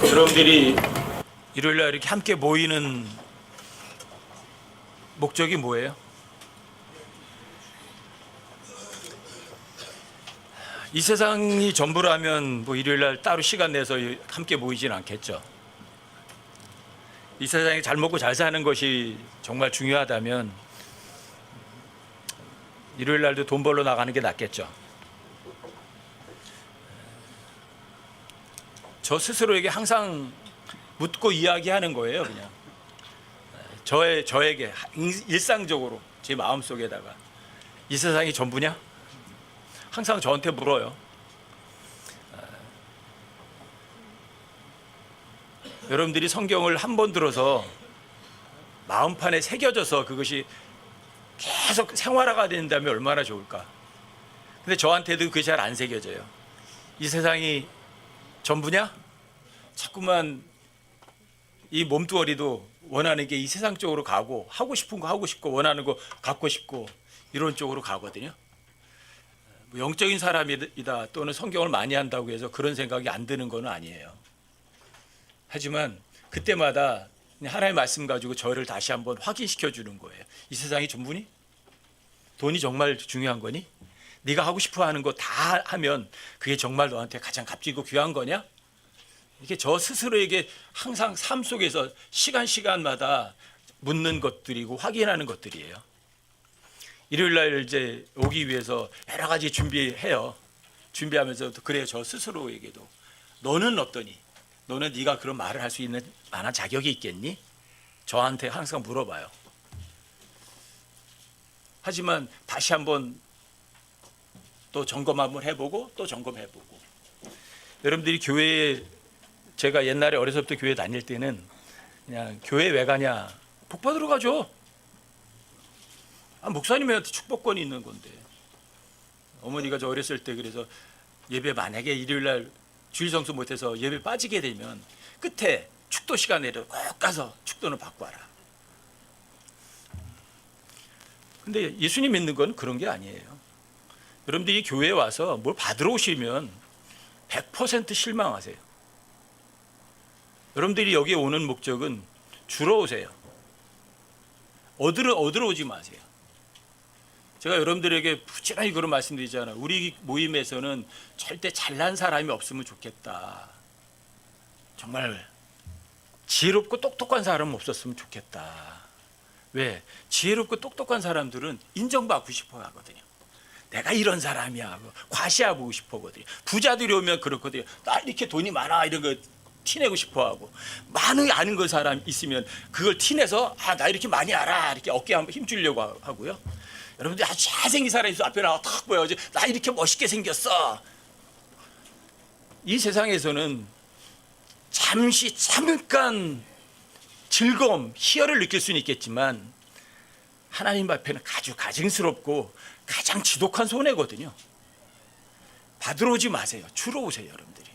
여러분들이 일요일날 이렇게 함께 모이는 목적이 뭐예요? 이 세상이 전부라면 뭐 일요일날 따로 시간 내서 함께 모이진 않겠죠. 이 세상에 잘 먹고 잘 사는 것이 정말 중요하다면 일요일날도 돈 벌러 나가는 게 낫겠죠. 저 스스로에게 항상 묻고 이야기하는 거예요. 그냥 저에게 일상적으로 제 마음속에다가 이 세상이 전부냐? 항상 저한테 물어요. 여러분들이 성경을 한 번 들어서 마음판에 새겨져서 그것이 계속 생활화가 된다면 얼마나 좋을까. 근데 저한테도 그게 잘 안 새겨져요. 이 세상이 전부냐? 자꾸만 이 몸뚱어리도 원하는 게 이 세상 쪽으로 가고 하고 싶은 거 하고 싶고 원하는 거 갖고 싶고 이런 쪽으로 가거든요. 영적인 사람이다 또는 성경을 많이 한다고 해서 그런 생각이 안 드는 건 아니에요. 하지만 그때마다 하나님의 말씀 가지고 저를 다시 한번 확인시켜 주는 거예요. 이 세상이 전부니? 돈이 정말 중요한 거니? 네가 하고 싶어 하는 거 다 하면 그게 정말 너한테 가장 값지고 귀한 거냐? 이게 저 스스로에게 항상 삶 속에서 시간마다 묻는 것들이고 확인하는 것들이에요. 일요일날 이제 오기 위해서 여러 가지 준비해요. 준비하면서 그래요. 저 스스로에게도 너는 어떠니? 너는 네가 그런 말을 할 수 있는 만한 자격이 있겠니? 저한테 항상 물어봐요. 하지만 다시 한번 또 점검 한번 해보고 또 점검해보고. 여러분들이 교회에 제가 옛날에 어려서부터 교회 다닐 때는 그냥 교회 왜 가냐? 복 받으러 가죠. 목사님한테 축복권이 있는 건데. 어머니가 저 어렸을 때 그래서 예배 만약에 일요일날 주일 성수 못해서 예배 빠지게 되면 끝에 축도 시간에도 꼭 가서 축도는 받고 와라. 근데 예수님 믿는 건 그런 게 아니에요. 여러분들이 교회에 와서 뭘 받으러 오시면 100% 실망하세요. 여러분들이 여기에 오는 목적은 주러 오세요. 얻으러 오지 마세요. 제가 여러분들에게 부지런히 그런 말씀드리잖아요. 우리 모임에서는 절대 잘난 사람이 없으면 좋겠다. 정말 지혜롭고 똑똑한 사람은 없었으면 좋겠다. 왜? 지혜롭고 똑똑한 사람들은 인정받고 싶어 하거든요. 내가 이런 사람이야 하고 과시하고 싶어 하거든요. 부자들이 오면 그렇거든요. 나 이렇게 돈이 많아 이런 거 티내고 싶어 하고, 많이 아는 그 사람 있으면 그걸 티내서 나 이렇게 많이 알아 이렇게 어깨에 한번 힘주려고 하고요. 여러분들 아주 잘생긴 사람이 있어 앞에 나와 탁 보여. 나 이렇게 멋있게 생겼어. 이 세상에서는 잠깐 즐거움, 희열을 느낄 수는 있겠지만 하나님 앞에는 아주 가증스럽고 가장 지독한 손해거든요. 받으러 오지 마세요. 주러 오세요, 여러분들이.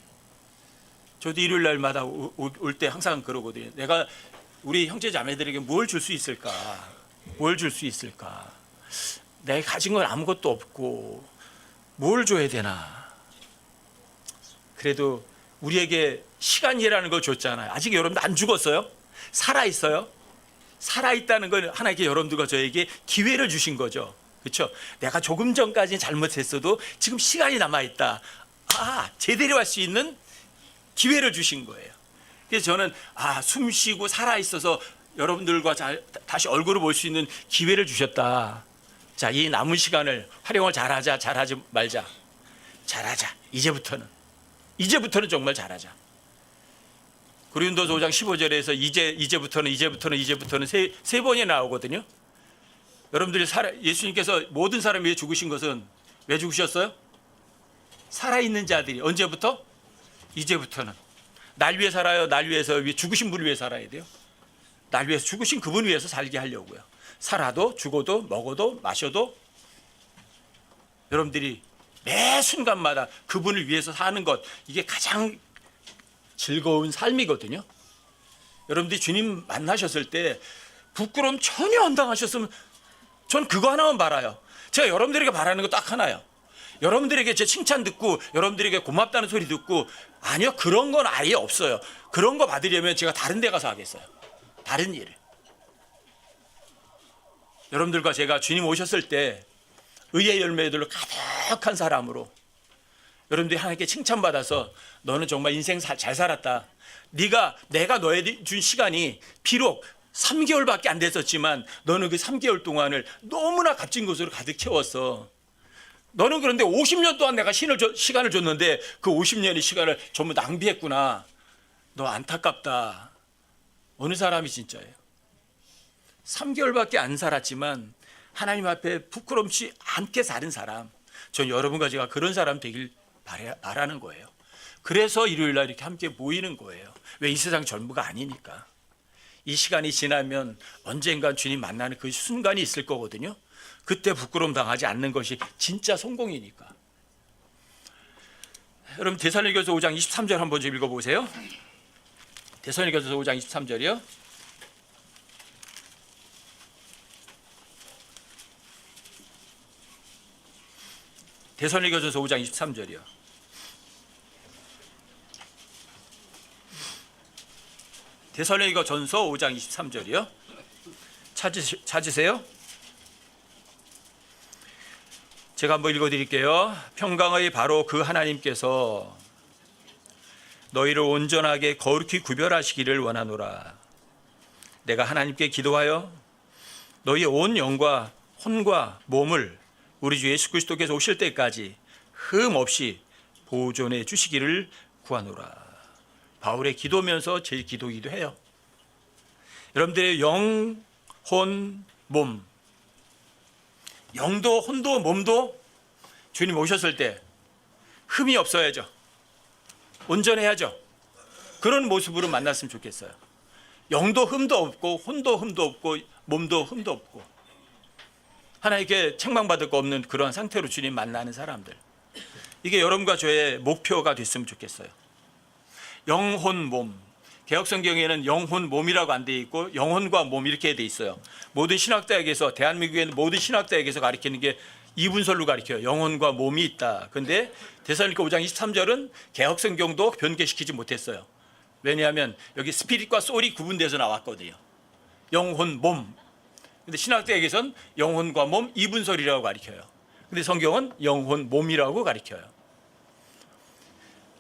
저도 일요일 날마다 올 때 항상 그러거든요. 내가 우리 형제 자매들에게 뭘 줄 수 있을까? 뭘 줄 수 있을까? 내가 가진 건 아무것도 없고 뭘 줘야 되나? 그래도 우리에게 시간이라는 걸 줬잖아요. 아직 여러분들 안 죽었어요? 살아있어요? 살아있다는 건 하나님께 여러분들과 저에게 기회를 주신 거죠. 그렇죠? 내가 조금 전까지 잘못했어도 지금 시간이 남아있다. 제대로 할 수 있는 기회를 주신 거예요. 그래서 저는 숨 쉬고 살아있어서 여러분들과 다시 얼굴을 볼 수 있는 기회를 주셨다. 자, 이 남은 시간을 활용을 잘하자, 잘하지 말자. 잘하자. 이제부터는 정말 잘하자. 고린도서 5장 15절에서 이제부터는 세 번이 나오거든요. 여러분들이 예수님께서 모든 사람 위해 죽으신 것은 왜 죽으셨어요? 살아있는 자들이 언제부터? 이제부터는. 날 위해 살아요. 날 위해서 죽으신 분을 위해 살아야 돼요. 날 위해서 죽으신 그분 위해서 살게 하려고요. 살아도 죽어도 먹어도 마셔도 여러분들이 매 순간마다 그분을 위해서 사는 것, 이게 가장 즐거운 삶이거든요. 여러분들이 주님 만나셨을 때 부끄러움 전혀 안 당하셨으면 전 그거 하나만 바라요. 제가 여러분들에게 바라는 거 딱 하나요. 여러분들에게 제 칭찬 듣고 여러분들에게 고맙다는 소리 듣고 아니요, 그런 건 아예 없어요. 그런 거 받으려면 제가 다른 데 가서 하겠어요. 다른 일을. 여러분들과 제가 주님 오셨을 때 의의 열매들로 가득한 사람으로 여러분들이 하나님께 칭찬받아서 너는 정말 인생 잘 살았다. 내가 너에게 준 시간이 비록 3개월밖에 안 됐었지만 너는 그 3개월 동안을 너무나 값진 것으로 가득 채웠어. 너는 그런데 50년 동안 내가 시간을 줬는데 그 50년의 시간을 전부 낭비했구나. 너 안타깝다. 어느 사람이 진짜예요? 3개월밖에 안 살았지만 하나님 앞에 부끄럽지 않게 사는 사람. 전 여러분과 제가 그런 사람 되길 바라는 거예요. 그래서 일요일 날 이렇게 함께 모이는 거예요. 왜? 이 세상 전부가 아니니까. 이 시간이 지나면 언젠간 주님 만나는 그 순간이 있을 거거든요. 그때 부끄러움 당하지 않는 것이 진짜 성공이니까. 여러분 데살로니가서 5장 23절 한번 좀 읽어보세요. 데살로니가서 5장 23절이요. 데살로니가서 5장 23절이요. 데살로니가전서 5장 23절이요. 찾으세요? 제가 한번 읽어드릴게요. 평강의 바로 그 하나님께서 너희를 온전하게 거룩히 구별하시기를 원하노라. 내가 하나님께 기도하여 너희의 온 영과 혼과 몸을 우리 주 예수 그리스도께서 오실 때까지 흠 없이 보존해 주시기를 구하노라. 바울의 기도면서 제 기도이기도 해요. 여러분들의 영, 혼, 몸, 영도 혼도 몸도 주님 오셨을 때 흠이 없어야죠. 온전해야죠. 그런 모습으로 만났으면 좋겠어요. 영도 흠도 없고 혼도 흠도 없고 몸도 흠도 없고 하나님께 책망받을 거 없는 그런 상태로 주님 만나는 사람들. 이게 여러분과 저의 목표가 됐으면 좋겠어요. 영혼 몸. 개혁성경에는 영혼 몸이라고 안 돼 있고 영혼과 몸 이렇게 돼 있어요. 모든 신학대학에서 대한민국에는 모든 신학대학에서 가르치는 게 이분설로 가르쳐요. 영혼과 몸이 있다. 근데 데살로니가 5장 23절은 개혁성경도 변개시키지 못했어요. 왜냐하면 여기 스피릿과 소울이 구분돼서 나왔거든요. 영혼 몸. 근데 신학대학에서는 영혼과 몸 이분설이라고 가르쳐요. 근데 성경은 영혼 몸이라고 가르쳐요.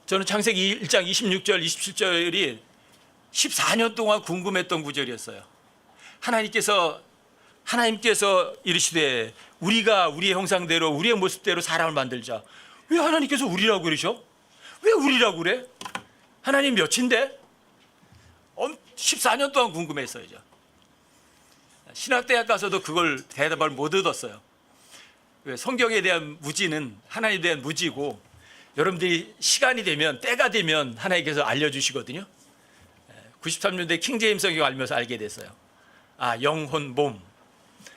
저는 창세기 1장 26절 27절이 14년 동안 궁금했던 구절이었어요. 하나님께서 이르시되 우리가 우리의 형상대로 우리의 모습대로 사람을 만들자. 왜 하나님께서 우리라고 그러셔? 왜 우리라고 그래? 하나님 몇인데? 14년 동안 궁금했어요. 신학대학 가서도 그걸 대답을 못 얻었어요. 성경에 대한 무지는 하나님에 대한 무지고 여러분들이 시간이 되면 때가 되면 하나님께서 알려주시거든요. 93년대 킹제임스 성경 알면서 알게 됐어요. 아, 영혼 몸.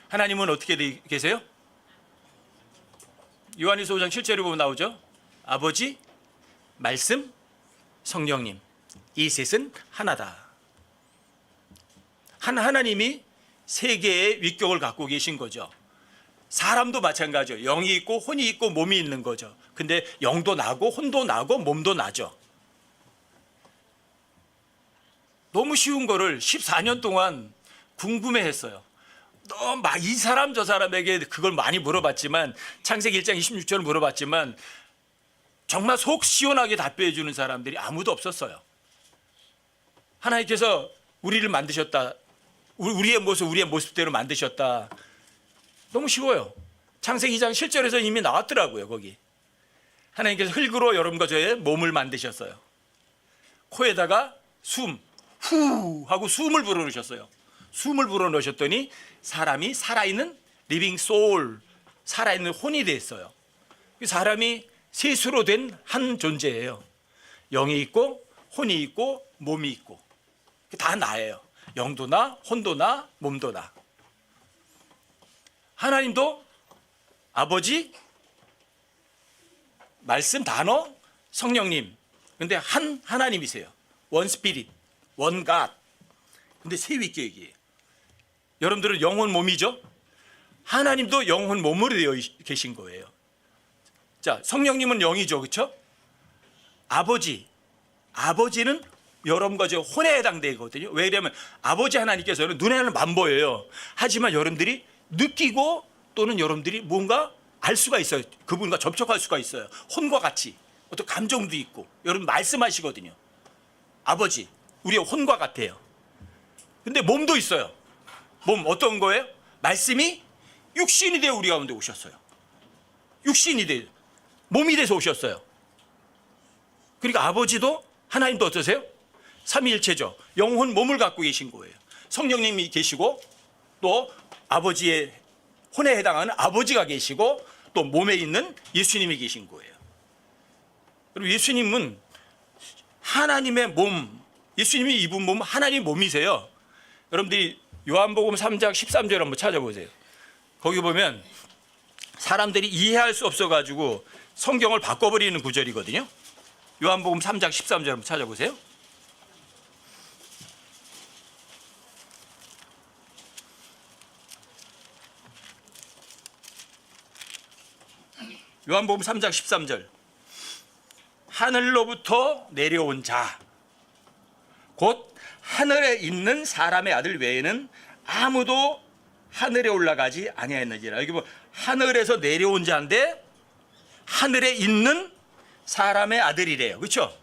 하나님은 어떻게 계세요? 요한일서 5장 7절에 보면 나오죠. 아버지, 말씀, 성령님. 이 셋은 하나다. 하나님이 세 개의 위격을 갖고 계신 거죠. 사람도 마찬가지죠. 영이 있고 혼이 있고 몸이 있는 거죠. 근데 영도 나고 혼도 나고 몸도 나죠. 너무 쉬운 거를 14년 동안 궁금해했어요. 너무 이 사람 저 사람에게 그걸 많이 물어봤지만 창세기 1장 26절을 물어봤지만 정말 속 시원하게 답변해 주는 사람들이 아무도 없었어요. 하나님께서 우리를 만드셨다. 우리의 모습대로 만드셨다. 너무 쉬워요. 창세기 2장 7절에서 이미 나왔더라고요. 거기 하나님께서 흙으로 여러분과 저의 몸을 만드셨어요. 코에다가 숨, 후 하고 숨을 불어넣으셨어요. 숨을 불어넣으셨더니 사람이 살아있는 리빙 소울, 살아있는 혼이 됐어요. 사람이 셋으로 된 한 존재예요. 영이 있고 혼이 있고 몸이 있고 다 나예요. 영도 나, 혼도 나, 몸도 나. 하나님도 아버지, 말씀, 단어, 성령님. 근데 한 하나님이세요. 원 스피릿, 원 갓. 근데 세 위격이에요. 여러분들은 영혼 몸이죠? 하나님도 영혼 몸으로 되어 계신 거예요. 자, 성령님은 영이죠, 그렇죠? 아버지는 여러분과 저 혼에 해당되거든요. 왜냐하면 아버지 하나님께서는 눈에는 안 보여요. 하지만 여러분들이 느끼고 또는 여러분들이 뭔가 알 수가 있어요. 그분과 접촉할 수가 있어요. 혼과 같이 어떤 감정도 있고 여러분 말씀하시거든요. 아버지, 우리의 혼과 같아요. 근데 몸도 있어요. 몸 어떤 거예요? 말씀이 육신이 되어 우리 가운데 오셨어요. 육신이 되어 몸이 돼서 오셨어요. 그러니까 아버지도 하나님도 어떠세요? 삼위일체죠. 영혼 몸을 갖고 계신 거예요. 성령님이 계시고 또 아버지의 혼에 해당하는 아버지가 계시고 또 몸에 있는 예수님이 계신 거예요. 그리고 예수님은 하나님의 몸, 예수님이 입은 몸 하나님의 몸이세요. 여러분들이 요한복음 3장 13절 한번 찾아보세요. 거기 보면 사람들이 이해할 수 없어가지고 성경을 바꿔버리는 구절이거든요. 요한복음 3장 13절 한번 찾아보세요. 요한복음 3장 13절. 하늘로부터 내려온 자, 곧 하늘에 있는 사람의 아들 외에는 아무도 하늘에 올라가지 아니하였느니라. 여기 보면 하늘에서 내려온 자인데 하늘에 있는 사람의 아들이래요. 그렇죠?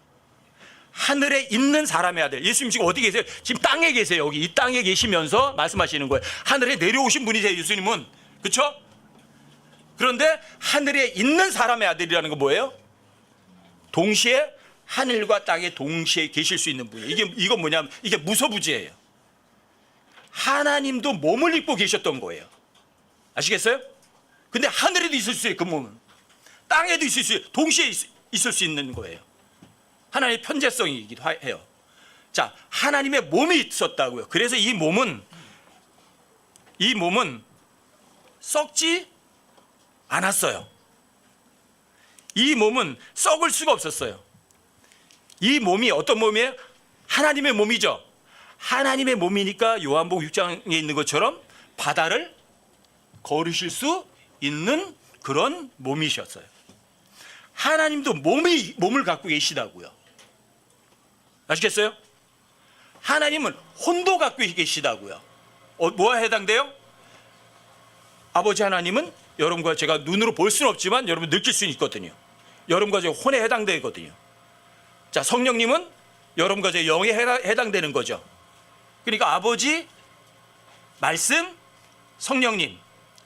하늘에 있는 사람의 아들. 예수님 지금 어디 계세요? 지금 땅에 계세요. 여기 이 땅에 계시면서 말씀하시는 거예요. 하늘에 내려오신 분이세요, 예수님은. 그렇죠? 그런데 하늘에 있는 사람의 아들이라는 건 뭐예요? 동시에 하늘과 땅에 동시에 계실 수 있는 분이에요. 이건 뭐냐면 이게 무소부지예요. 하나님도 몸을 입고 계셨던 거예요. 아시겠어요? 근데 하늘에도 있을 수 있어요. 그 몸은 땅에도 있을 수 있어요. 동시에 있을 수 있는 거예요. 하나님의 편재성이기도 해요. 자, 하나님의 몸이 있었다고요. 그래서 이 몸은 썩지 않았어요. 이 몸은 썩을 수가 없었어요. 이 몸이 어떤 몸이에요? 하나님의 몸이죠. 하나님의 몸이니까 요한복음 6장에 있는 것처럼 바다를 걸으실 수 있는 그런 몸이셨어요. 하나님도 몸을 갖고 계시다고요. 아시겠어요? 하나님은 혼도 갖고 계시다고요. 뭐에 해당돼요? 아버지 하나님은 여러분과 제가 눈으로 볼 수는 없지만 여러분 느낄 수는 있거든요. 여러분과 제 혼에 해당되거든요. 자, 성령님은 여러분과 제 영에 해당되는 거죠. 그러니까 아버지, 말씀, 성령님,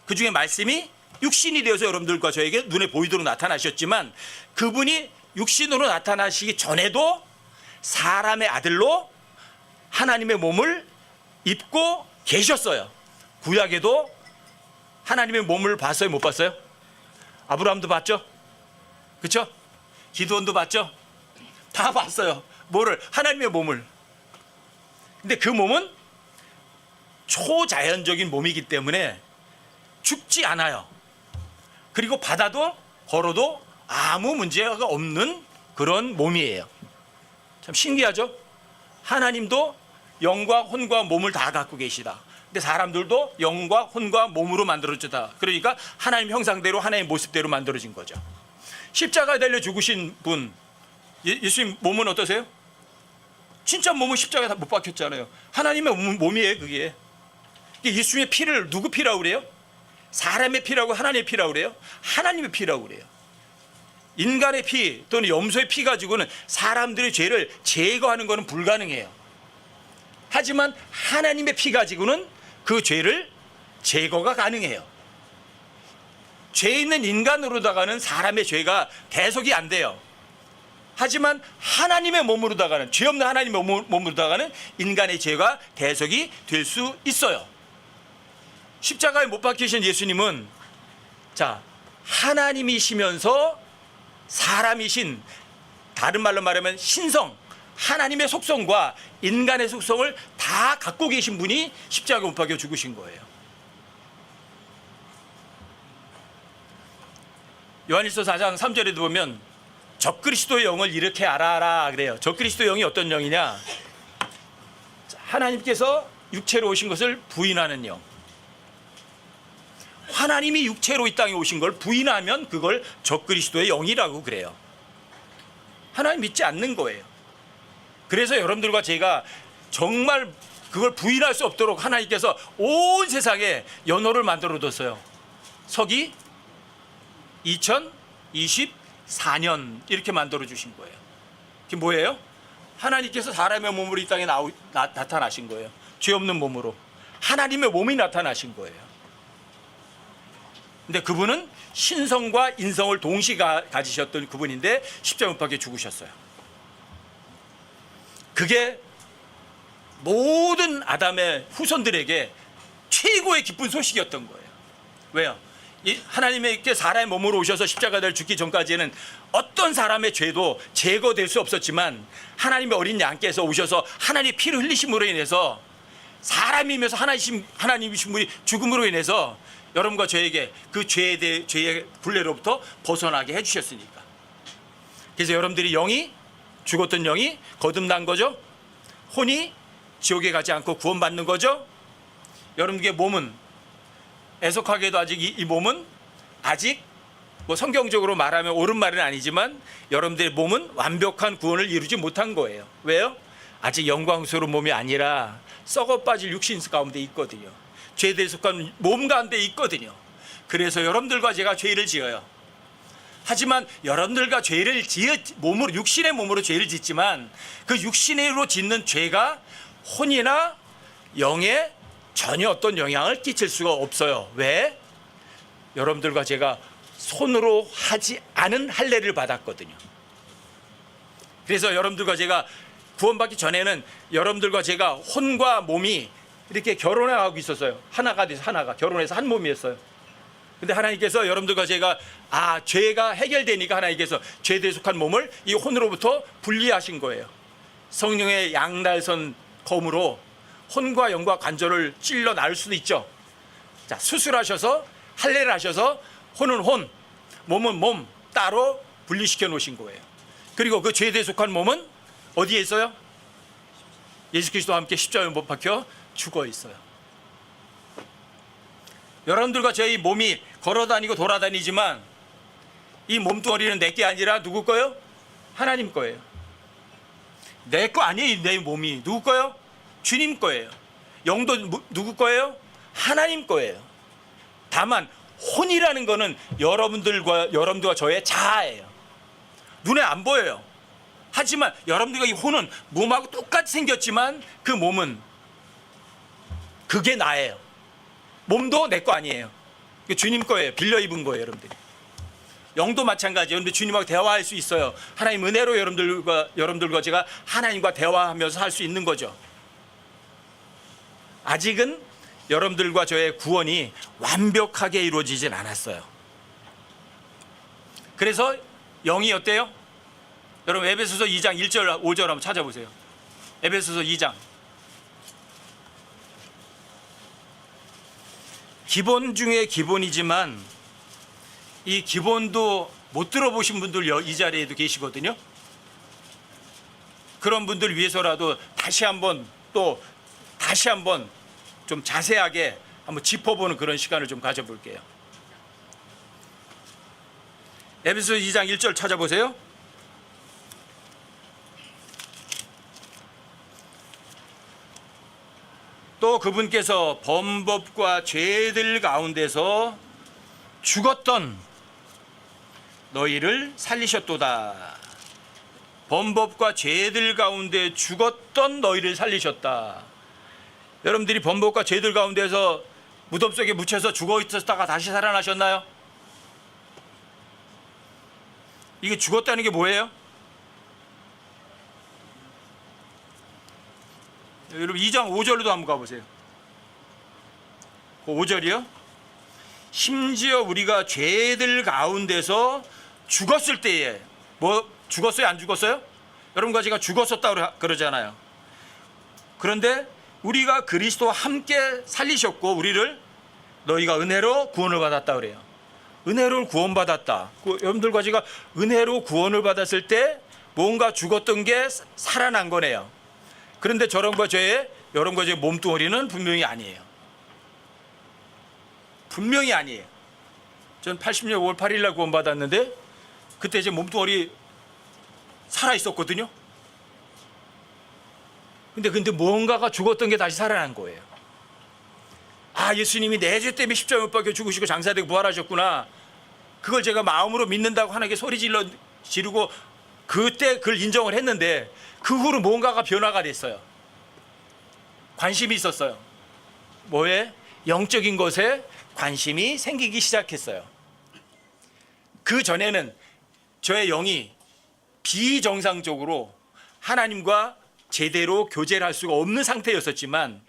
그 중에 말씀이 육신이 되어서 여러분들과 저에게 눈에 보이도록 나타나셨지만 그분이 육신으로 나타나시기 전에도 사람의 아들로 하나님의 몸을 입고 계셨어요. 구약에도 하나님의 몸을 봤어요, 못 봤어요? 아브라함도 봤죠? 그렇죠? 기드온도 봤죠? 다 봤어요. 뭐를? 하나님의 몸을. 근데 그 몸은 초자연적인 몸이기 때문에 죽지 않아요. 그리고 바다도 걸어도 아무 문제가 없는 그런 몸이에요. 참 신기하죠? 하나님도 영과 혼과 몸을 다 갖고 계시다. 근데 사람들도 영과 혼과 몸으로 만들어졌다. 그러니까 하나님 형상대로 하나님 모습대로 만들어진 거죠. 십자가에 달려 죽으신 분, 예수님 몸은 어떠세요? 진짜 몸은 십자가에 못 박혔잖아요. 하나님의 몸이에요, 그게. 예수님의 피를 누구 피라고 그래요? 사람의 피라고 하나님의 피라고 그래요? 하나님의 피라고 그래요. 인간의 피 또는 염소의 피 가지고는 사람들의 죄를 제거하는 것은 불가능해요. 하지만 하나님의 피 가지고는 그 죄를 제거가 가능해요. 죄 있는 인간으로다가는 사람의 죄가 대속이 안 돼요. 하지만 하나님의 몸으로다가는, 죄 없는 하나님의 몸으로다가는 인간의 죄가 대속이 될 수 있어요. 십자가에 못 박히신 예수님은 자, 하나님이시면서 사람이신, 다른 말로 말하면 신성, 하나님의 속성과 인간의 속성을 다 갖고 계신 분이 십자가에 못 박혀 죽으신 거예요. 요한일서 4장 3절에도 보면 적그리스도의 영을 이렇게 알아라 그래요. 적그리스도의 영이 어떤 영이냐? 하나님께서 육체로 오신 것을 부인하는 영, 하나님이 육체로 이 땅에 오신 걸 부인하면 그걸 적그리스도의 영이라고 그래요. 하나님 믿지 않는 거예요. 그래서 여러분들과 제가 정말 그걸 부인할 수 없도록 하나님께서 온 세상에 연호를 만들어 뒀어요. 서기 2024년 이렇게 만들어 주신 거예요. 그게 뭐예요? 하나님께서 사람의 몸으로 이 땅에 나타나신 거예요. 죄 없는 몸으로 하나님의 몸이 나타나신 거예요. 근데 그분은 신성과 인성을 동시에 가지셨던 그분인데 십자가 못 박혀 죽으셨어요. 그게 모든 아담의 후손들에게 최고의 기쁜 소식이었던 거예요. 왜요? 하나님께 사람의 몸으로 오셔서 십자가를 죽기 전까지는 어떤 사람의 죄도 제거될 수 없었지만 하나님의 어린 양께서 오셔서 하나님의 피를 흘리심으로 인해서 사람이면서 하나님이신 분이 죽음으로 인해서 여러분과 저에게 그 죄의 굴레로부터 벗어나게 해주셨으니까. 그래서 여러분들이 죽었던 영이 거듭난 거죠. 혼이 지옥에 가지 않고 구원받는 거죠. 여러분의 몸은 애석하게도 아직 이 몸은 아직 뭐 성경적으로 말하면 옳은 말은 아니지만 여러분들의 몸은 완벽한 구원을 이루지 못한 거예요. 왜요? 아직 영광스러운 몸이 아니라 썩어 빠질 육신 가운데 있거든요. 죄에 속한 몸 가운데 있거든요. 그래서 여러분들과 제가 죄를 지어요. 하지만 여러분들과 죄를 육신의 몸으로 죄를 짓지만 그 육신으로 짓는 죄가 혼이나 영에 전혀 어떤 영향을 끼칠 수가 없어요. 왜? 여러분들과 제가 손으로 하지 않은 할례를 받았거든요. 그래서 여러분들과 제가 구원받기 전에는 여러분들과 제가 혼과 몸이 이렇게 결혼하고 있었어요. 하나가 돼서 하나가 결혼해서 한 몸이었어요. 근데 하나님께서 여러분들과 제가 죄가 해결되니까 하나님께서 죄에 속한 몸을 이 혼으로부터 분리하신 거예요. 성령의 양날선 검으로 혼과 영과 관절을 찔러 나을 수도 있죠. 자, 수술하셔서 할례를 하셔서 혼은 혼, 몸은 몸 따로 분리시켜 놓으신 거예요. 그리고 그 죄에 속한 몸은 어디에 있어요? 예수 그리스도와 함께 십자가에 못 박혀 죽어 있어요. 여러분들과 저희 몸이 걸어다니고 돌아다니지만 이 몸뚱어리는 내 게 아니라 누구 거예요? 하나님 거예요. 내 거 아니에요. 내 몸이 누구 거예요? 주님 거예요. 영도 누구 거예요? 하나님 거예요. 다만 혼이라는 거는 여러분들과 저의 자아예요. 눈에 안 보여요. 하지만 여러분들과 이 혼은 몸하고 똑같이 생겼지만 그 몸은 그게 나예요. 몸도 내 거 아니에요. 주님 거예요. 빌려 입은 거예요, 여러분들이. 영도 마찬가지예요. 여러분들 주님하고 대화할 수 있어요. 하나님 은혜로 여러분들과 제가 하나님과 대화하면서 할 수 있는 거죠. 아직은 여러분들과 저의 구원이 완벽하게 이루어지진 않았어요. 그래서 영이 어때요? 여러분 에베소서 2장 1절 5절 한번 찾아보세요. 에베소서 2장. 기본 중에 기본이지만 이 기본도 못 들어보신 분들 이 자리에도 계시거든요. 그런 분들 위해서라도 다시 한번 좀 자세하게 한번 짚어보는 그런 시간을 좀 가져볼게요. 에베소서 2장 1절 찾아보세요. 또 그분께서 범법과 죄들 가운데서 죽었던 너희를 살리셨도다. 범법과 죄들 가운데 죽었던 너희를 살리셨다. 여러분들이 범법과 죄들 가운데서 무덤 속에 묻혀서 죽어 있었다가 다시 살아나셨나요? 이게 죽었다는 게 뭐예요? 여러분 2장 5절로도 한번 가보세요. 그 5절이요. 심지어 우리가 죄들 가운데서 죽었을 때에 죽었어요? 안 죽었어요? 여러분과 제가 죽었었다 그러잖아요. 그런데 우리가 그리스도와 함께 살리셨고 우리를 너희가 은혜로 구원을 받았다 그래요. 은혜로 구원받았다. 여러분들과 제가 은혜로 구원을 받았을 때 뭔가 죽었던 게 살아난 거네요. 그런데 여러분과 저의 몸뚱어리는 분명히 아니에요. 분명히 아니에요. 전 80년 5월 8일 날 구원받았는데 그때 제 몸뚱아리 살아 있었거든요. 근데 뭔가가 죽었던 게 다시 살아난 거예요. 아, 예수님이 내 죄 때문에 십자가에 못 박혀 죽으시고 장사되고 부활하셨구나. 그걸 제가 마음으로 믿는다고 하나님께 소리 지르고 그때 그걸 인정을 했는데 그 후로 뭔가가 변화가 됐어요. 관심이 있었어요. 뭐에? 영적인 것에 관심이 생기기 시작했어요. 그 전에는 저의 영이 비정상적으로 하나님과 제대로 교제를 할 수가 없는 상태였었지만,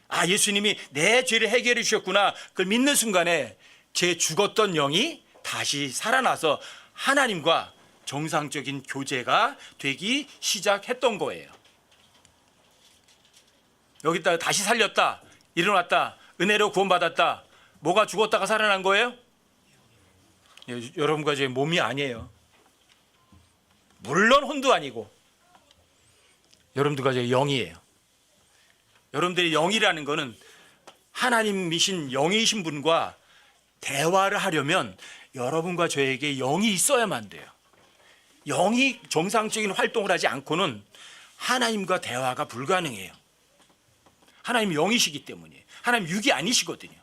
아, 예수님이 내 죄를 해결해 주셨구나, 그걸 믿는 순간에 제 죽었던 영이 다시 살아나서 하나님과 정상적인 교제가 되기 시작했던 거예요. 여기다가 다시 살렸다, 일어났다, 은혜로 구원받았다. 뭐가 죽었다가 살아난 거예요? 여러분과 제 몸이 아니에요. 물론 혼도 아니고 여러분들과 제 영이에요. 여러분들의 영이라는 거는 하나님이신 영이신 분과 대화를 하려면 여러분과 저에게 영이 있어야만 돼요. 영이 정상적인 활동을 하지 않고는 하나님과 대화가 불가능해요. 하나님 영이시기 때문이에요. 하나님 육이 아니시거든요.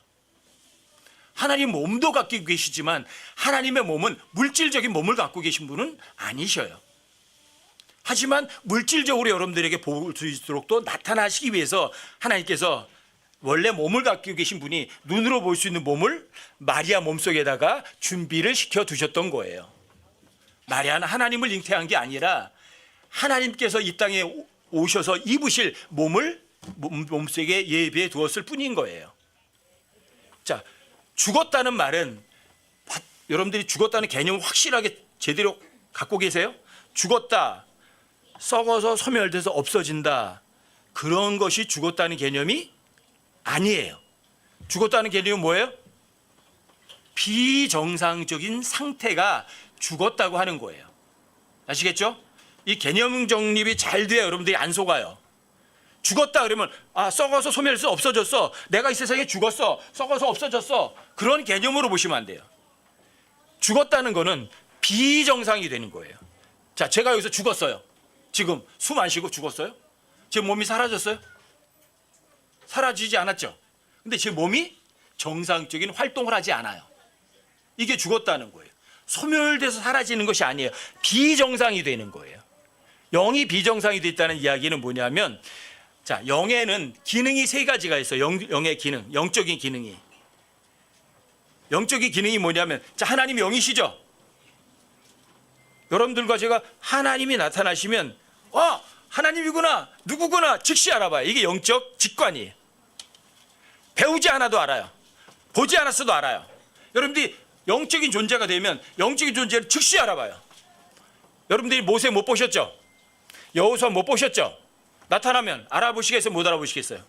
하나님 몸도 갖고 계시지만 하나님의 몸은 물질적인 몸을 갖고 계신 분은 아니셔요. 하지만 물질적으로 여러분들에게 볼 수 있도록 또 나타나시기 위해서 하나님께서 원래 몸을 갖고 계신 분이 눈으로 볼 수 있는 몸을 마리아 몸속에다가 준비를 시켜 두셨던 거예요. 마리아는 하나님을 잉태한 게 아니라 하나님께서 이 땅에 오셔서 입으실 몸을 몸속에 예비해 두었을 뿐인 거예요. 자, 죽었다는 말은 여러분들이 죽었다는 개념을 확실하게 제대로 갖고 계세요? 죽었다, 썩어서 소멸돼서 없어진다, 그런 것이 죽었다는 개념이 아니에요. 죽었다는 개념은 뭐예요? 비정상적인 상태가 죽었다고 하는 거예요. 아시겠죠? 이 개념 정립이 잘 돼야 여러분들이 안 속아요. 죽었다 그러면 아, 썩어서 소멸해서 없어졌어, 내가 이 세상에 죽었어, 썩어서 없어졌어, 그런 개념으로 보시면 안 돼요. 죽었다는 거는 비정상이 되는 거예요. 자, 제가 여기서 죽었어요. 지금 숨 안 쉬고 죽었어요? 제 몸이 사라졌어요? 사라지지 않았죠? 근데 제 몸이 정상적인 활동을 하지 않아요. 이게 죽었다는 거예요. 소멸돼서 사라지는 것이 아니에요. 비정상이 되는 거예요. 영이 비정상이 됐다는 이야기는 뭐냐면, 자, 영에는 기능이 세 가지가 있어요. 영의 기능, 영적인 기능이. 영적인 기능이 뭐냐면, 자, 하나님이 영이시죠? 여러분들과 제가 하나님이 나타나시면 하나님이구나, 누구구나 즉시 알아봐요. 이게 영적 직관이에요. 배우지 않아도 알아요. 보지 않았어도 알아요. 여러분들이 영적인 존재가 되면 영적인 존재를 즉시 알아봐요. 여러분들이 모세 못 보셨죠? 여호수아 못 보셨죠? 나타나면 알아보시겠어요? 못 알아보시겠어요?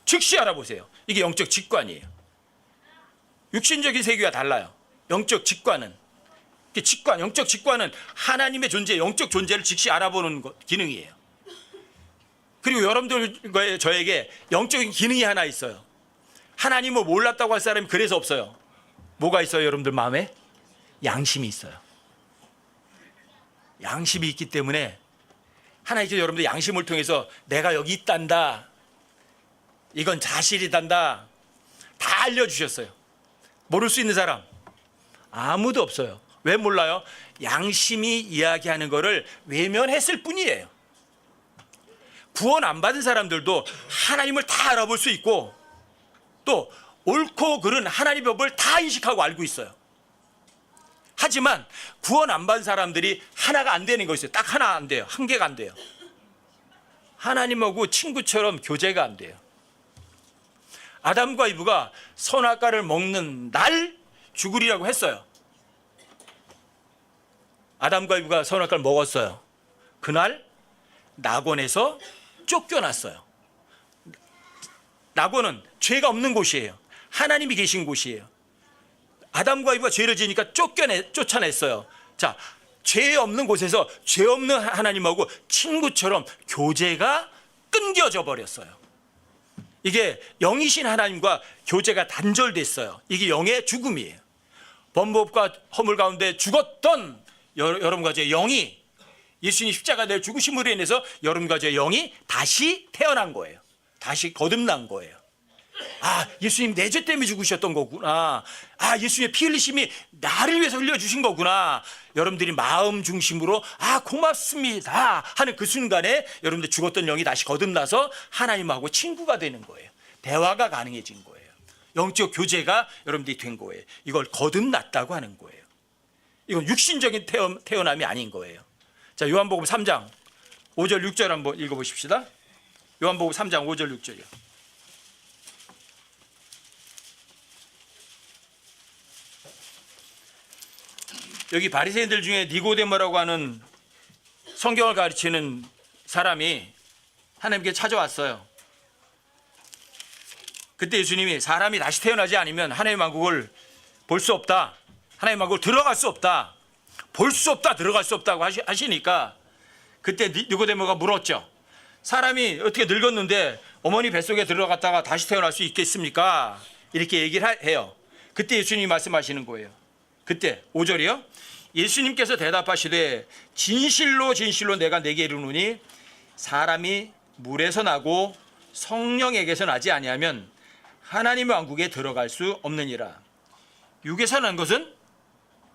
즉시 알아보세요. 이게 영적 직관이에요. 육신적인 세계와 달라요. 영적 직관은, 직관, 영적 직관은 하나님의 존재, 영적 존재를 즉시 알아보는 기능이에요. 그리고 여러분들과 저에게 영적인 기능이 하나 있어요. 하나님을 몰랐다고 할 사람이 그래서 없어요. 뭐가 있어요? 여러분들 마음에 양심이 있어요. 양심이 있기 때문에 하나님께서 여러분들 양심을 통해서 내가 여기 있단다, 이건 사실이단다, 다 알려주셨어요. 모를 수 있는 사람 아무도 없어요. 왜 몰라요? 양심이 이야기하는 거를 외면했을 뿐이에요. 구원 안 받은 사람들도 하나님을 다 알아볼 수 있고, 또 옳고 그른 하나님의 법을 다 인식하고 알고 있어요. 하지만 구원 안 받은 사람들이 하나가 안 되는 거 있어요. 딱 하나 안 돼요. 한 개가 안 돼요. 하나님하고 친구처럼 교제가 안 돼요. 아담과 이브가 선악과를 먹는 날 죽으리라고 했어요. 아담과 이브가 선악과를 먹었어요. 그날 낙원에서 쫓겨났어요. 낙원은 죄가 없는 곳이에요. 하나님이 계신 곳이에요. 아담과 이브가 죄를 지으니까 쫓아냈어요. 자, 죄 없는 곳에서 죄 없는 하나님하고 친구처럼 교제가 끊겨져 버렸어요. 이게 영이신 하나님과 교제가 단절됐어요. 이게 영의 죽음이에요. 범법과 허물 가운데 죽었던 여러분과 제 영이 예수님 십자가 내 죽으심으로 인해서 여러분과 제 영이 다시 태어난 거예요. 다시 거듭난 거예요. 아, 예수님 내 죄 때문에 죽으셨던 거구나. 아, 예수님의 피 흘리심이 나를 위해서 흘려주신 거구나. 여러분들이 마음 중심으로 아, 고맙습니다 하는 그 순간에 여러분들 죽었던 영이 다시 거듭나서 하나님하고 친구가 되는 거예요. 대화가 가능해진 거예요. 영적 교제가 여러분들이 된 거예요. 이걸 거듭났다고 하는 거예요. 이건 육신적인 태어남이 아닌 거예요. 자, 요한복음 3장 5절 6절 한번 읽어보십시다. 요한복음 3장 5절 6절이요. 여기 바리새인들 중에 니고데모라고 하는 성경을 가르치는 사람이 하나님께 찾아왔어요. 그때 예수님이 사람이 다시 태어나지 않으면 하나님의 왕국을 볼 수 없다. 하나님의 왕국을 들어갈 수 없다. 볼 수 없다. 들어갈 수 없다고 하시니까 그때 니고데모가 물었죠. 사람이 어떻게 늙었는데 어머니 뱃속에 들어갔다가 다시 태어날 수 있겠습니까? 이렇게 얘기를 해요. 그때 예수님이 말씀하시는 거예요. 그때 5절이요. 예수님께서 대답하시되 진실로 진실로 내가 내게 이르노니 사람이 물에서 나고 성령에게서 나지 아니하면 하나님의 왕국에 들어갈 수 없느니라. 육에서 난 것은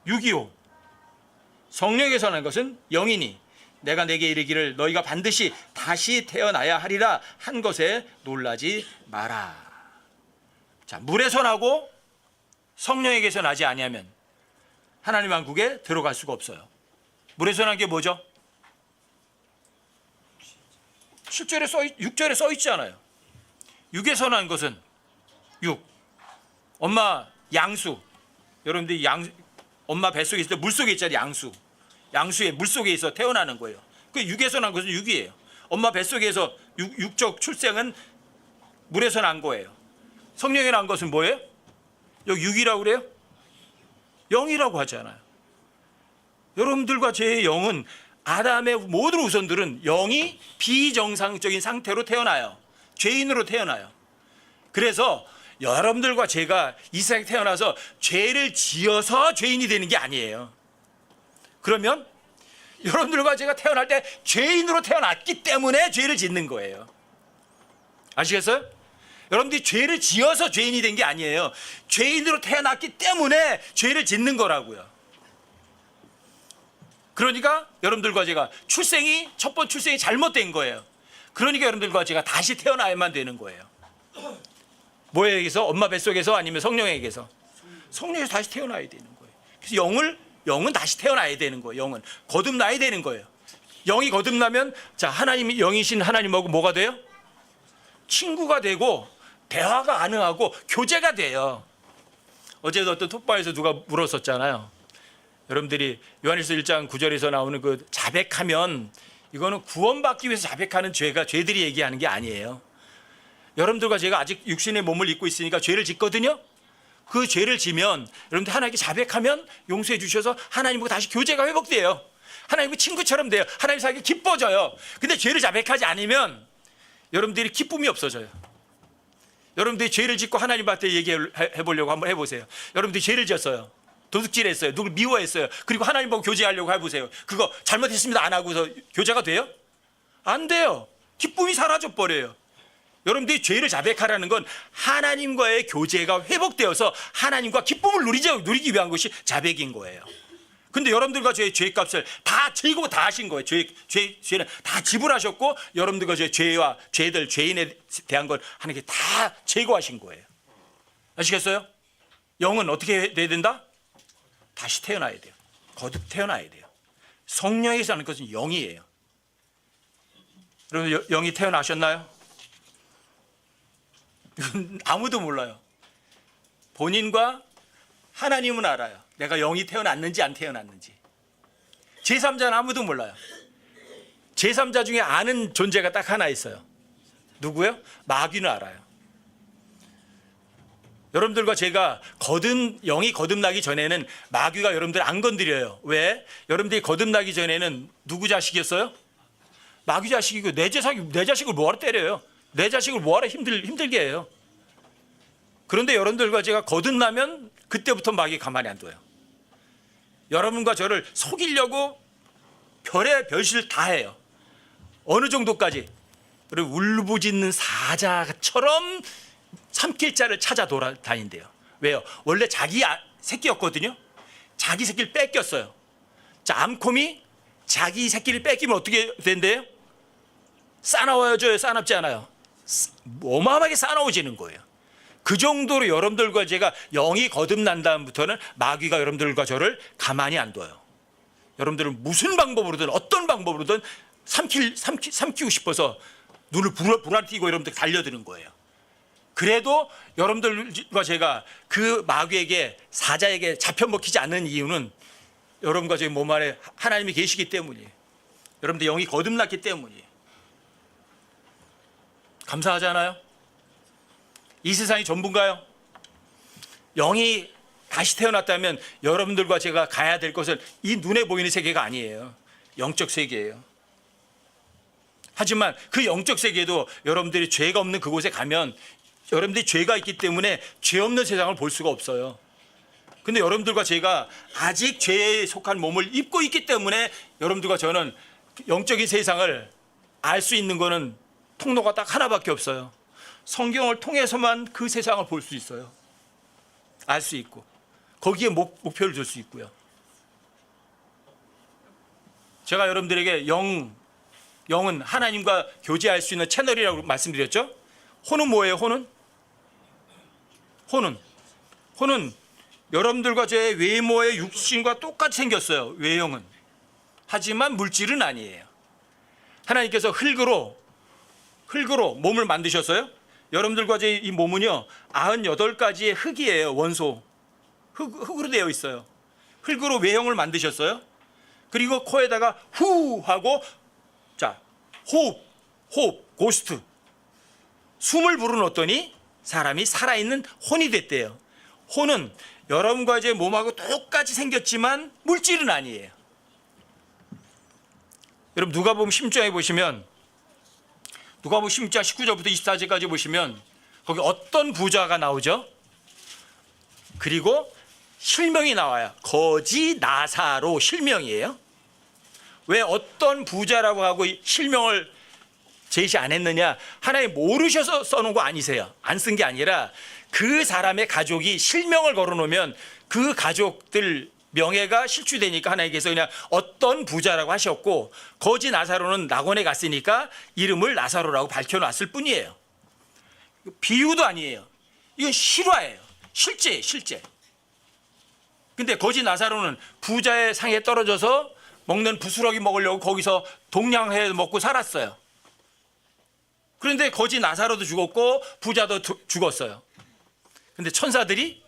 육이요 성령에서 난 것은 영이니 내가 내게 이르기를 너희가 반드시 다시 태어나야 하리라 한 것에 놀라지 마라. 자, 물에서 나고 성령에게서 나지 아니하면 하나님 왕국에 들어갈 수가 없어요. 물에서 난 게 뭐죠? 6절에 써 있잖아요. 육에서 난 것은 육. 엄마 양수. 여러분들이 엄마 뱃속에 있을 때 물속에 있잖아요. 양수. 양수의 물속에 있어 태어나는 거예요. 그 육에서 난 것은 육이에요. 엄마 뱃속에서 육적 출생은 물에서 난 거예요. 성령에 난 것은 뭐예요? 여기 육이라고 그래요? 영이라고 하잖아요. 여러분들과 제 영은 아담의 모든 후손들은 영이 비정상적인 상태로 태어나요. 죄인으로 태어나요. 그래서 여러분들과 제가 이 세상에 태어나서 죄를 지어서 죄인이 되는 게 아니에요. 그러면 여러분들과 제가 태어날 때 죄인으로 태어났기 때문에 죄를 짓는 거예요. 아시겠어요? 여러분들이 죄를 지어서 죄인이 된 게 아니에요. 죄인으로 태어났기 때문에 죄를 짓는 거라고요. 그러니까 여러분들과 제가 첫 번 출생이 잘못된 거예요. 그러니까 여러분들과 제가 다시 태어나야만 되는 거예요. 뭐에게서? 엄마 뱃속에서 아니면 성령에게서? 성령에서 다시 태어나야 되는 거예요. 그래서 영은 다시 태어나야 되는 거예요. 영은 거듭나야 되는 거예요. 영이 거듭나면 자, 하나님이 영이신 하나님하고 뭐가 돼요? 친구가 되고 대화가 가능하고 교제가 돼요. 어제도 어떤 톡방에서 누가 물었었잖아요. 여러분들이 요한일서 1장 9절에서 나오는 그 자백하면 이거는 구원받기 위해서 자백하는 죄들이 얘기하는 게 아니에요. 여러분들과 제가 아직 육신의 몸을 입고 있으니까 죄를 짓거든요. 그 죄를 지면 여러분들 하나님께 자백하면 용서해 주셔서 하나님과 다시 교제가 회복돼요. 하나님과 친구처럼 돼요. 하나님 사이가 기뻐져요. 근데 죄를 자백하지 않으면 여러분들이 기쁨이 없어져요. 여러분들이 죄를 짓고 하나님한테 얘기해 보려고 한번 해보세요. 여러분들이 죄를 지었어요. 도둑질했어요. 누굴 미워했어요. 그리고 하나님하고 교제하려고 해보세요. 그거 잘못했습니다 안 하고서 교제가 돼요? 안 돼요. 기쁨이 사라져 버려요. 여러분들이 죄를 자백하라는 건 하나님과의 교제가 회복되어서 하나님과 기쁨을 누리기 위한 것이 자백인 거예요. 근데 여러분들과 저의 죄값을 다 지고 다 하신 거예요. 죄는 다 지불하셨고 여러분들과 저의 죄인에 대한 걸 하나님께 다 제거하신 거예요. 아시겠어요? 영은 어떻게 돼야 된다? 다시 태어나야 돼요. 거듭 태어나야 돼요. 성령에서 하는 것은 영이에요. 여러분 영이 태어나셨나요? 아무도 몰라요. 본인과 하나님은 알아요. 내가 영이 태어났는지 안 태어났는지. 제3자는 아무도 몰라요. 제3자 중에 아는 존재가 딱 하나 있어요. 누구요? 마귀는 알아요. 여러분들과 제가 영이 거듭나기 전에는 마귀가 여러분들 안 건드려요. 왜? 여러분들이 거듭나기 전에는 누구 자식이었어요? 마귀 자식이고 내 자식을 뭐하러 때려요? 내 자식을 뭐하러 힘들게 해요. 그런데 여러분들과 제가 거듭나면 그때부터 마귀 가만히 안 둬요. 여러분과 저를 속이려고 별의 별짓을 다 해요. 어느 정도까지? 그리고 울부짖는 사자처럼 삼킬 자를 찾아 돌아다닌대요. 왜요? 원래 자기 새끼였거든요. 자기 새끼를 뺏겼어요. 자, 암콤이 자기 새끼를 뺏기면 어떻게 된대요? 싸나워져요? 싸납지 않아요? 어마어마하게 싸나워지는 거예요. 그 정도로 여러분들과 제가 영이 거듭난 다음부터는 마귀가 여러분들과 저를 가만히 안 둬요. 여러분들은 무슨 방법으로든 어떤 방법으로든 삼키고 싶어서 눈을 불안 띄고 여러분들 달려드는 거예요. 그래도 여러분들과 제가 그 마귀에게 사자에게 잡혀먹히지 않는 이유는 여러분과 제 몸 안에 하나님이 계시기 때문이에요. 여러분들 영이 거듭났기 때문이에요. 감사하지 않아요? 이 세상이 전부인가요? 영이 다시 태어났다면 여러분들과 제가 가야 될 것은 이 눈에 보이는 세계가 아니에요. 영적 세계예요. 하지만 그 영적 세계도 여러분들이 죄가 없는 그곳에 가면 여러분들이 죄가 있기 때문에 죄 없는 세상을 볼 수가 없어요. 근데 여러분들과 제가 아직 죄에 속한 몸을 입고 있기 때문에 여러분들과 저는 영적인 세상을 알 수 있는 거는 통로가 딱 하나밖에 없어요. 성경을 통해서만 그 세상을 볼 수 있어요. 알 수 있고 거기에 목표를 둘 수 있고요. 제가 여러분들에게 영은 하나님과 교제할 수 있는 채널이라고 말씀드렸죠. 혼은 뭐예요? 혼은 여러분들과 제 외모의 육신과 똑같이 생겼어요. 외형은. 하지만 물질은 아니에요. 하나님께서 흙으로 몸을 만드셨어요. 여러분들과 제 이 몸은요 98가지의 흙이에요. 원소 흙으로 되어 있어요. 흙으로 외형을 만드셨어요. 그리고 코에다가 후 하고 자 호흡 고스트 숨을 불어넣었더니 사람이 살아있는 혼이 됐대요. 혼은 여러분과 제 몸하고 똑같이 생겼지만 물질은 아니에요. 여러분 누가복음 16장에 보시면 누가복음 16장 19절부터 24절까지 보시면 거기 어떤 부자가 나오죠? 그리고 실명이 나와요. 거지 나사로 실명이에요. 왜 어떤 부자라고 하고 실명을 제시 안 했느냐? 하나님 모르셔서 써놓은 거 아니세요. 안 쓴 게 아니라 그 사람의 가족이 실명을 걸어놓으면 그 가족들 명예가 실추되니까 하나님께서 그냥 어떤 부자라고 하셨고 거지 나사로는 낙원에 갔으니까 이름을 나사로라고 밝혀놨을 뿐이에요. 비유도 아니에요. 이건 실화예요. 실제. 근데 거지 나사로는 부자의 상에 떨어져서 먹는 부스러기 먹으려고 거기서 동냥해 먹고 살았어요. 그런데 거지 나사로도 죽었고 부자도 죽었어요. 근데 천사들이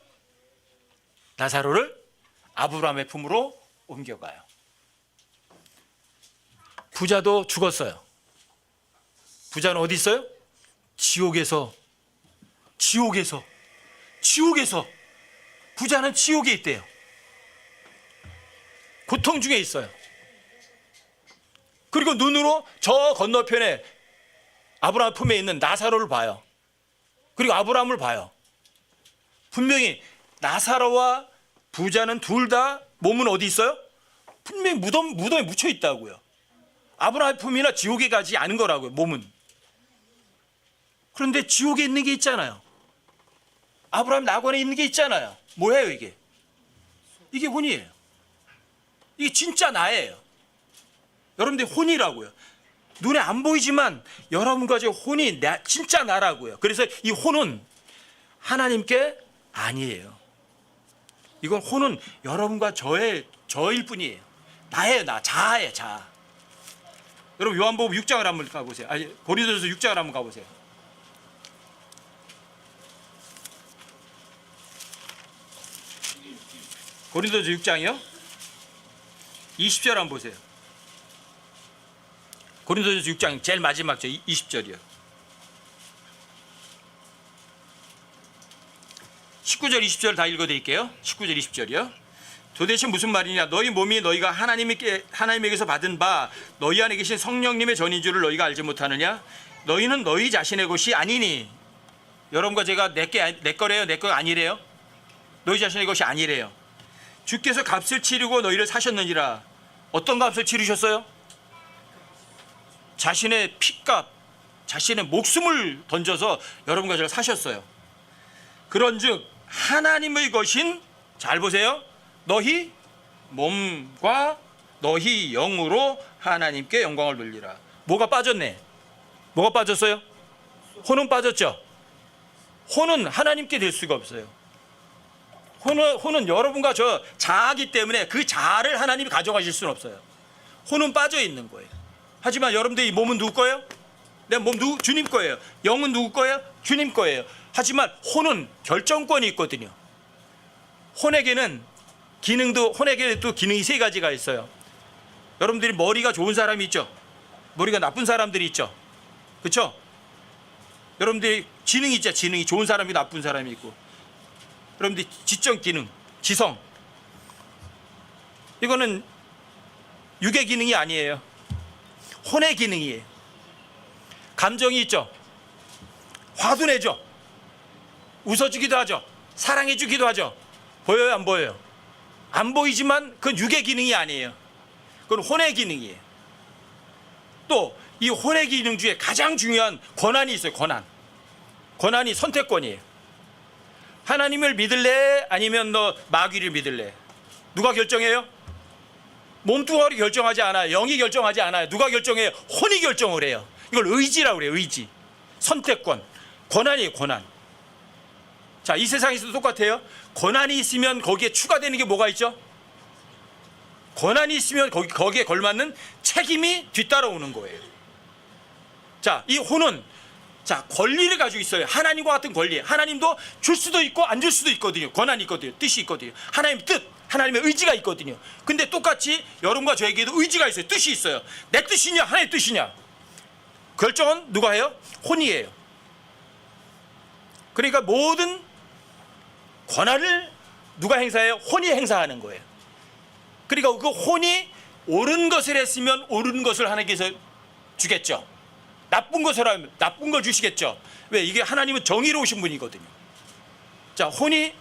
나사로를 아브라함의 품으로 옮겨가요. 부자도 죽었어요. 부자는 어디 있어요? 지옥에서. 부자는 지옥에 있대요. 고통 중에 있어요. 그리고 눈으로 저 건너편에 아브라함 품에 있는 나사로를 봐요. 그리고 아브라함을 봐요. 분명히 나사로와 부자는 둘 다 몸은 어디 있어요? 분명히 무덤에 묻혀 있다고요. 아브라함 품이나 지옥에 가지 않은 거라고요. 몸은. 그런데 지옥에 있는 게 있잖아요. 아브라함 낙원에 있는 게 있잖아요. 뭐예요 이게? 이게 혼이에요. 이게 진짜 나예요. 여러분들 혼이라고요. 눈에 안 보이지만 여러분과 제 혼이 진짜 나라고요. 그래서 이 혼은 하나님께 아니에요. 이건 혼은 여러분과 저일 뿐이에요. 나예요. 자아예요. 자아. 여러분 요한복음 6장을 한번 가보세요. 아니 고린도전서 6장을 한번 가보세요. 고린도전서 6장이요? 20절 한번 보세요. 고린도전서 6장 제일 마지막 절 20절이요. 19절 20절 다 읽어드릴게요. 19절 20절이요. 도대체 무슨 말이냐? 너희 몸이 너희가 하나님에게서 받은 바 너희 안에 계신 성령님의 전인 줄을 너희가 알지 못하느냐? 너희는 너희 자신의 것이 아니니. 여러분과 제가 내 거래요, 내 거 아니래요? 너희 자신의 것이 아니래요. 주께서 값을 치르고 너희를 사셨느니라. 어떤 값을 치르셨어요? 자신의 피값, 자신의 목숨을 던져서 여러분과 제가 사셨어요. 그런즉 하나님의 것인, 잘 보세요, 너희 몸과 너희 영으로 하나님께 영광을 돌리라. 뭐가 빠졌네? 뭐가 빠졌어요? 혼은 빠졌죠. 혼은 하나님께 될 수가 없어요. 혼은 여러분과 저 자아기 때문에 그 자아를 하나님이 가져가실 수는 없어요. 혼은 빠져 있는 거예요. 하지만 여러분들 이 몸은 누구 거예요? 내 몸 주님 거예요. 영은 누구 거예요? 주님 거예요. 하지만 혼은 결정권이 있거든요. 혼에게는 혼에게도 기능이 세 가지가 있어요. 여러분들이 머리가 좋은 사람이 있죠. 머리가 나쁜 사람들이 있죠. 그렇죠? 여러분들이 지능이 있죠. 지능이 좋은 사람이 나쁜 사람이 있고. 여러분들이 지적 기능, 지성. 이거는 육의 기능이 아니에요. 혼의 기능이에요. 감정이 있죠. 화도 내죠. 웃어주기도 하죠. 사랑해주기도 하죠. 보여요, 안 보여요? 안 보이지만 그건 육의 기능이 아니에요. 그건 혼의 기능이에요. 또 이 혼의 기능 중에 가장 중요한 권한이 있어요. 권한이 선택권이에요. 하나님을 믿을래? 아니면 너 마귀를 믿을래? 누가 결정해요? 몸뚱아리 결정하지 않아요. 영이 결정하지 않아요. 누가 결정해요? 혼이 결정을 해요. 이걸 의지라고 그래요. 의지. 선택권. 권한이에요. 권한. 자, 이 세상에서도 똑같아요. 권한이 있으면 거기에 추가되는 게 뭐가 있죠? 권한이 있으면 거기에 걸맞는 책임이 뒤따라오는 거예요. 자, 이 혼은 권리를 가지고 있어요. 하나님과 같은 권리. 하나님도 줄 수도 있고 안 줄 수도 있거든요. 권한이 있거든요. 뜻이 있거든요. 하나님의 뜻, 하나님의 의지가 있거든요. 근데 똑같이 여러분과 저에게도 의지가 있어요. 뜻이 있어요. 내 뜻이냐 하나님의 뜻이냐. 결정은 누가 해요? 혼이에요. 그러니까 모든 권한을 누가 행사해요? 혼이 행사하는 거예요. 그러니까 그 혼이 옳은 것을 했으면 옳은 것을 하나님께서 주겠죠. 나쁜 것을 하면 나쁜 걸 주시겠죠. 왜? 이게 하나님은 정의로우신 분이거든요. 자, 혼이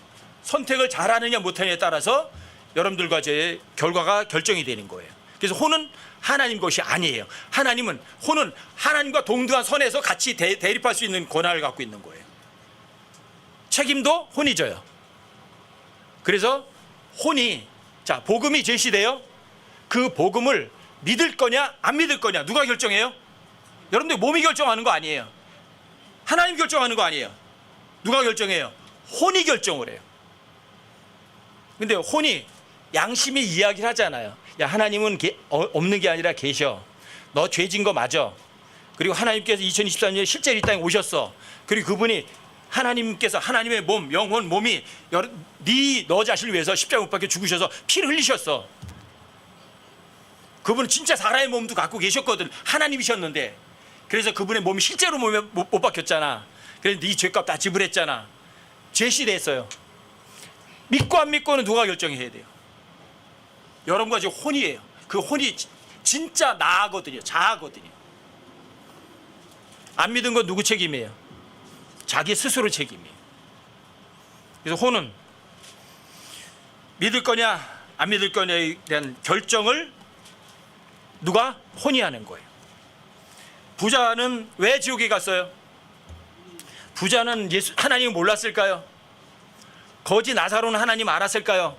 선택을 잘하느냐 못하느냐에 따라서 여러분들과 제 결과가 결정이 되는 거예요. 그래서 혼은 하나님 것이 아니에요. 혼은 하나님과 동등한 선에서 같이 대립할 수 있는 권한을 갖고 있는 거예요. 책임도 혼이 져요. 그래서 혼이, 자, 복음이 제시돼요. 그 복음을 믿을 거냐 안 믿을 거냐 누가 결정해요? 여러분들 몸이 결정하는 거 아니에요. 하나님 결정하는 거 아니에요. 누가 결정해요? 혼이 결정을 해요. 근데 혼이 양심이 이야기를 하잖아요. 야, 하나님은 없는 게 아니라 계셔. 너 죄진 거 맞아. 그리고 하나님께서 2023년에 실제로 이 땅에 오셨어. 그리고 그분이 하나님께서 하나님의 몸, 영혼, 몸이 너 자신을 위해서 십자가 못 박혀 죽으셔서 피를 흘리셨어. 그분은 진짜 사람의 몸도 갖고 계셨거든. 하나님이셨는데. 그래서 그분의 몸이 실제로 몸에 못 박혔잖아. 그래서 네 죄값 다 지불했잖아. 제시됐어요. 믿고 안 믿고는 누가 결정해야 돼요? 여러분과 지금 혼이에요. 그 혼이 진짜 나거든요. 자아거든요. 안 믿은 건 누구 책임이에요? 자기 스스로 책임이에요. 그래서 혼은 믿을 거냐 안 믿을 거냐에 대한 결정을 누가? 혼이 하는 거예요. 부자는 왜 지옥에 갔어요? 부자는 하나님을 몰랐을까요? 거지 나사로는 하나님 알았을까요?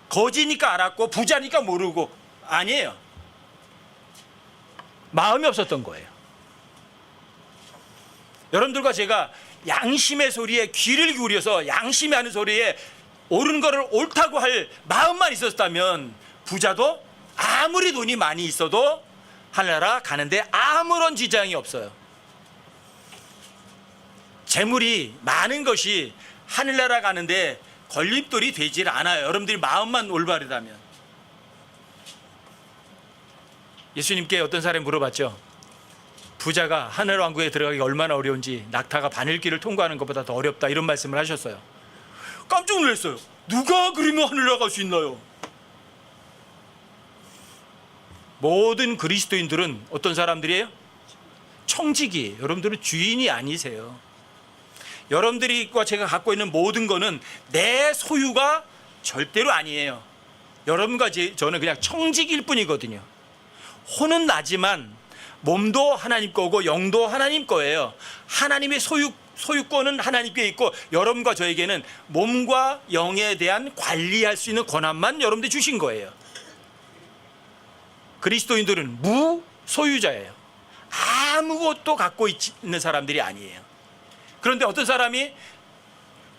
거지니까 알았고 부자니까 모르고. 아니에요. 마음이 없었던 거예요. 여러분들과 제가 양심의 소리에 귀를 기울여서 양심이 하는 소리에 옳은 거를 옳다고 할 마음만 있었다면 부자도 아무리 돈이 많이 있어도 하늘나라 가는데 아무런 지장이 없어요. 재물이 많은 것이 하늘나라 가는데 걸림돌이 되질 않아요. 여러분들이 마음만 올바르다면. 예수님께 어떤 사람이 물어봤죠. 부자가 하늘왕국에 들어가기가 얼마나 어려운지 낙타가 바늘길을 통과하는 것보다 더 어렵다, 이런 말씀을 하셨어요. 깜짝 놀랐어요. 누가 그러면 하늘나라 갈 수 있나요? 모든 그리스도인들은 어떤 사람들이에요? 청지기예요. 여러분들은 주인이 아니세요. 여러분들과 제가 갖고 있는 모든 거는 내 소유가 절대로 아니에요. 여러분과 저는 그냥 청지기일 뿐이거든요. 혼은 나지만 몸도 하나님 거고 영도 하나님 거예요. 하나님의 소유권은 하나님께 있고 여러분과 저에게는 몸과 영에 대한 관리할 수 있는 권한만 여러분들 주신 거예요. 그리스도인들은 무소유자예요. 아무것도 갖고 있는 사람들이 아니에요. 그런데 어떤 사람이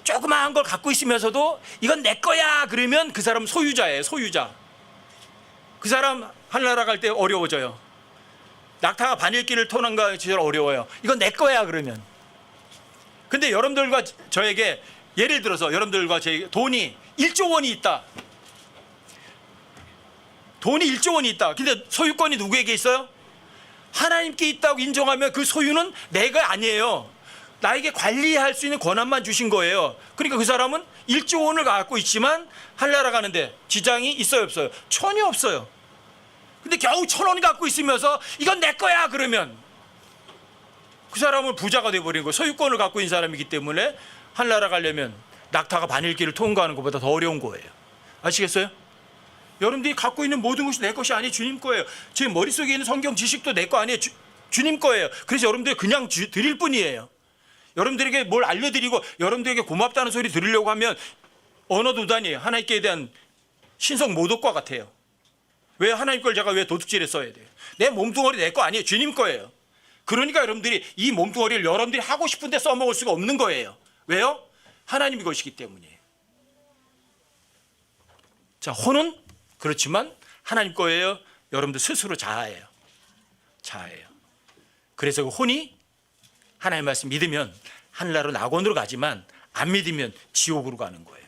조그마한 걸 갖고 있으면서도 이건 내 거야 그러면 그 사람은 소유자예요. 소유자. 그 사람 하늘나라 갈 때 어려워져요. 낙타가 바늘길을 터는 것처럼 어려워요. 이건 내 거야 그러면. 근데 여러분들과 저에게 예를 들어서 여러분들과 제 돈이 1조 원이 있다. 돈이 1조 원이 있다. 근데 소유권이 누구에게 있어요? 하나님께 있다고 인정하면 그 소유는 내가 아니에요. 나에게 관리할 수 있는 권한만 주신 거예요. 그러니까 그 사람은 1조 원을 갖고 있지만 하늘나라 가는데 지장이 있어요 없어요? 전혀 없어요. 근데 겨우 1,000원 갖고 있으면서 이건 내 거야 그러면 그 사람은 부자가 돼버린 거예요. 소유권을 갖고 있는 사람이기 때문에 하늘나라 가려면 낙타가 바늘길을 통과하는 것보다 더 어려운 거예요. 아시겠어요? 여러분들이 갖고 있는 모든 것이 내 것이 아니에요. 주님 거예요. 제 머릿속에 있는 성경 지식도 내 거 아니에요. 주님 거예요. 그래서 여러분들이 그냥 드릴 뿐이에요. 여러분들에게 뭘 알려드리고 여러분들에게 고맙다는 소리 들으려고 하면 언어도단이에요. 하나님께 대한 신성 모독과 같아요. 왜 하나님 걸 제가 왜 도둑질에 써야 돼요? 내 몸뚱어리 내 거 아니에요. 주님 거예요. 그러니까 여러분들이 이 몸뚱어리를 여러분들이 하고 싶은데 써먹을 수가 없는 거예요. 왜요? 하나님의 것이기 때문이에요. 자, 혼은 그렇지만 하나님 거예요. 여러분들 스스로 자아예요. 자아예요. 그래서 그 혼이 하나님의 말씀 믿으면 하늘나라로 낙원으로 가지만 안 믿으면 지옥으로 가는 거예요.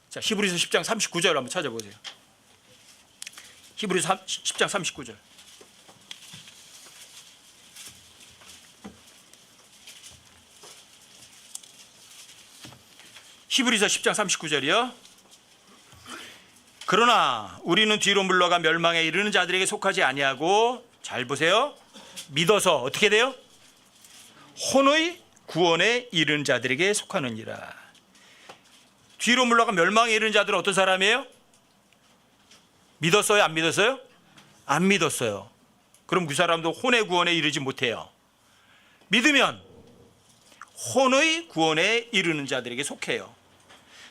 자, 히브리서 10장 39절 한번 찾아보세요. 히브리서 10장 39절. 히브리서 10장 39절이요. 그러나 우리는 뒤로 물러가 멸망에 이르는 자들에게 속하지 아니하고 잘 보세요. 믿어서 어떻게 돼요? 혼의 구원에 이르는 자들에게 속하느니라. 뒤로 물러가 멸망에 이르는 자들은 어떤 사람이에요? 믿었어요? 안 믿었어요? 안 믿었어요. 그럼 그 사람도 혼의 구원에 이르지 못해요. 믿으면 혼의 구원에 이르는 자들에게 속해요.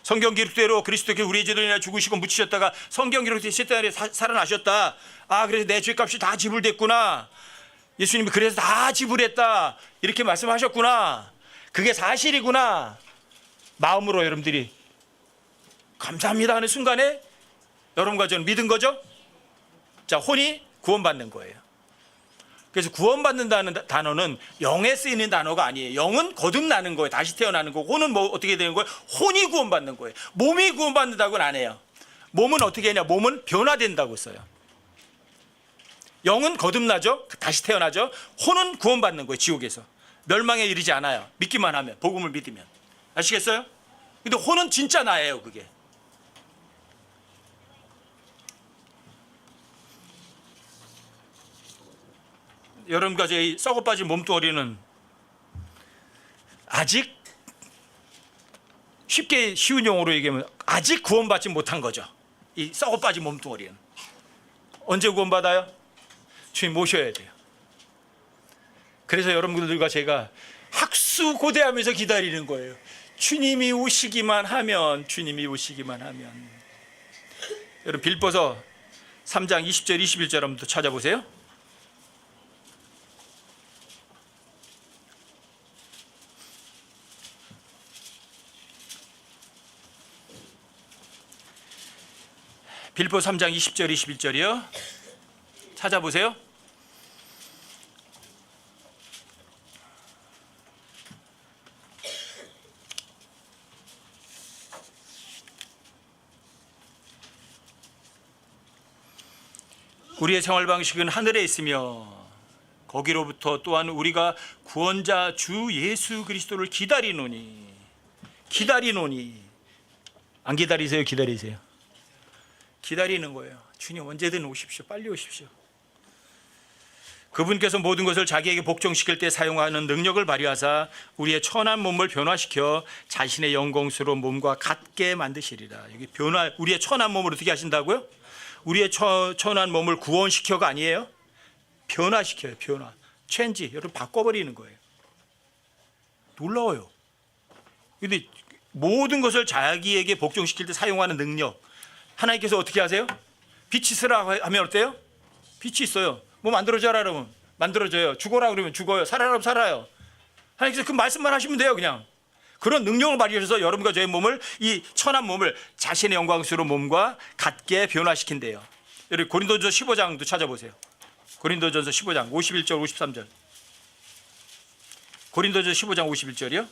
성경 기록대로 그리스도께 우리의 죄를 인하여 죽으시고 묻히셨다가 성경 기록대로 셋째 날에 살아나셨다. 아, 그래서 내 죄값이 다 지불됐구나. 예수님이 그래서 다 지불했다. 이렇게 말씀하셨구나. 그게 사실이구나. 마음으로 여러분들이 감사합니다 하는 순간에 여러분과 저는 믿은 거죠. 자, 혼이 구원받는 거예요. 그래서 구원받는다는 단어는 영에 쓰이는 단어가 아니에요. 영은 거듭나는 거예요. 다시 태어나는 거고, 혼은 뭐 어떻게 되는 거예요? 혼이 구원받는 거예요. 몸이 구원받는다고는 안 해요. 몸은 어떻게 하냐? 몸은 변화된다고 써요. 영은 거듭나죠. 다시 태어나죠. 혼은 구원받는 거예요. 지옥에서 멸망에 이르지 않아요. 믿기만 하면, 복음을 믿으면. 아시겠어요? 근데 혼은 진짜 나예요. 그게. 여러분과 제 썩어 빠진 몸뚱어리는 아직 쉽게 쉬운 용어로 얘기하면 아직 구원받지 못한 거죠. 이 썩어 빠진 몸뚱어리는. 언제 구원받아요? 주님 모셔야 돼요. 그래서 여러분들과 제가 학수고대하면서 기다리는 거예요. 주님이 오시기만 하면, 주님이 오시기만 하면. 여러분 빌보서 3장 20절 21절 한번 또 찾아보세요. 빌보 3장 20절 21절이요. 찾아보세요. 우리의 생활 방식은 하늘에 있으며 거기로부터 또한 우리가 구원자 주 예수 그리스도를 기다리노니. 안 기다리세요? 기다리세요? 기다리는 거예요. 주님 언제든 오십시오. 빨리 오십시오. 그분께서 모든 것을 자기에게 복종시킬 때 사용하는 능력을 발휘하사 우리의 천한 몸을 변화시켜 자신의 영광스러운 몸과 같게 만드시리라. 여기 변화, 우리의 천한 몸을 어떻게 하신다고요? 우리의 천한 몸을 구원시켜가 아니에요. 변화시켜요. 변화. 체인지. 여러분 바꿔버리는 거예요. 놀라워요. 근데 모든 것을 자기에게 복종시킬 때 사용하는 능력, 하나님께서 어떻게 하세요? 빛이 있으라 하면 어때요? 빛이 있어요. 뭐 만들어져라 그러면 만들어져요. 죽어라 그러면 죽어요. 살아라 그러면 살아요. 하나님께서 그 말씀만 하시면 돼요. 그냥 그런 능력을 발휘하셔서 여러분과 저의 몸을, 이 천한 몸을 자신의 영광스러운 몸과 같게 변화시킨대요. 여러분 고린도전서 15장도 찾아보세요. 고린도전서 15장 51절 53절. 고린도전서 15장 51절이요.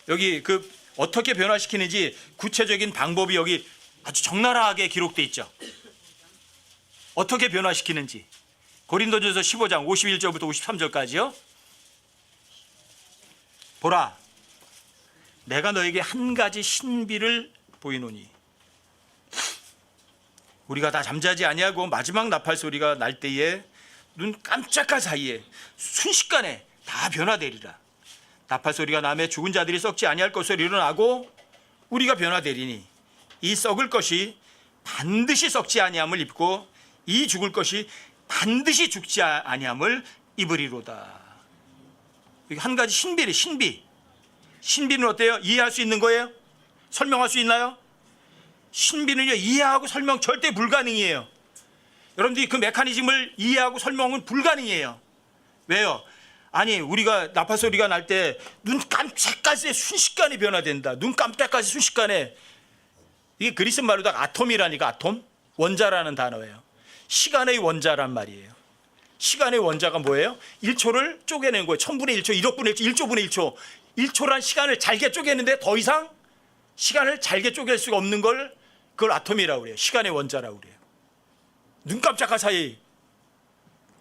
여기 그 어떻게 변화시키는지 구체적인 방법이 여기 아주 적나라하게 기록되어 있죠. 어떻게 변화시키는지. 고린도전서 15장 51절부터 53절까지요. 보라, 내가 너에게 한 가지 신비를 보이노니 우리가 다 잠자지 아니하고 마지막 나팔 소리가 날 때에 눈 깜짝할 사이에 순식간에 다 변화되리라. 나팔 소리가 나매 죽은 자들이 썩지 아니할 것을 일어나고 우리가 변화되리니 이 썩을 것이 반드시 썩지 아니함을 입고 이 죽을 것이 반드시 죽지 아니함을 입으리로다. 여기 한 가지 신비래. 신비. 신비는 어때요? 이해할 수 있는 거예요? 설명할 수 있나요? 신비는요, 이해하고 설명 절대 불가능이에요. 여러분들이 그 메커니즘을 이해하고 설명은 불가능이에요. 왜요? 아니, 우리가 나팔 소리가 날 때 눈 깜짝할 새 순식간에 변화된다. 눈 깜짝할 새 순식간에. 이게 그리스 말로다가 아톰이라니까. 아톰? 원자라는 단어예요. 시간의 원자란 말이에요. 시간의 원자가 뭐예요? 1초를 쪼개낸 거예요. 1000분의 1초, 1억분의 1초, 1조분의 1초. 1초란 시간을 잘게 쪼개는데 더 이상 시간을 잘게 쪼갤 수가 없는 걸, 그걸 아톰이라고 그래요. 시간의 원자라고 그래요. 눈 깜짝할 사이.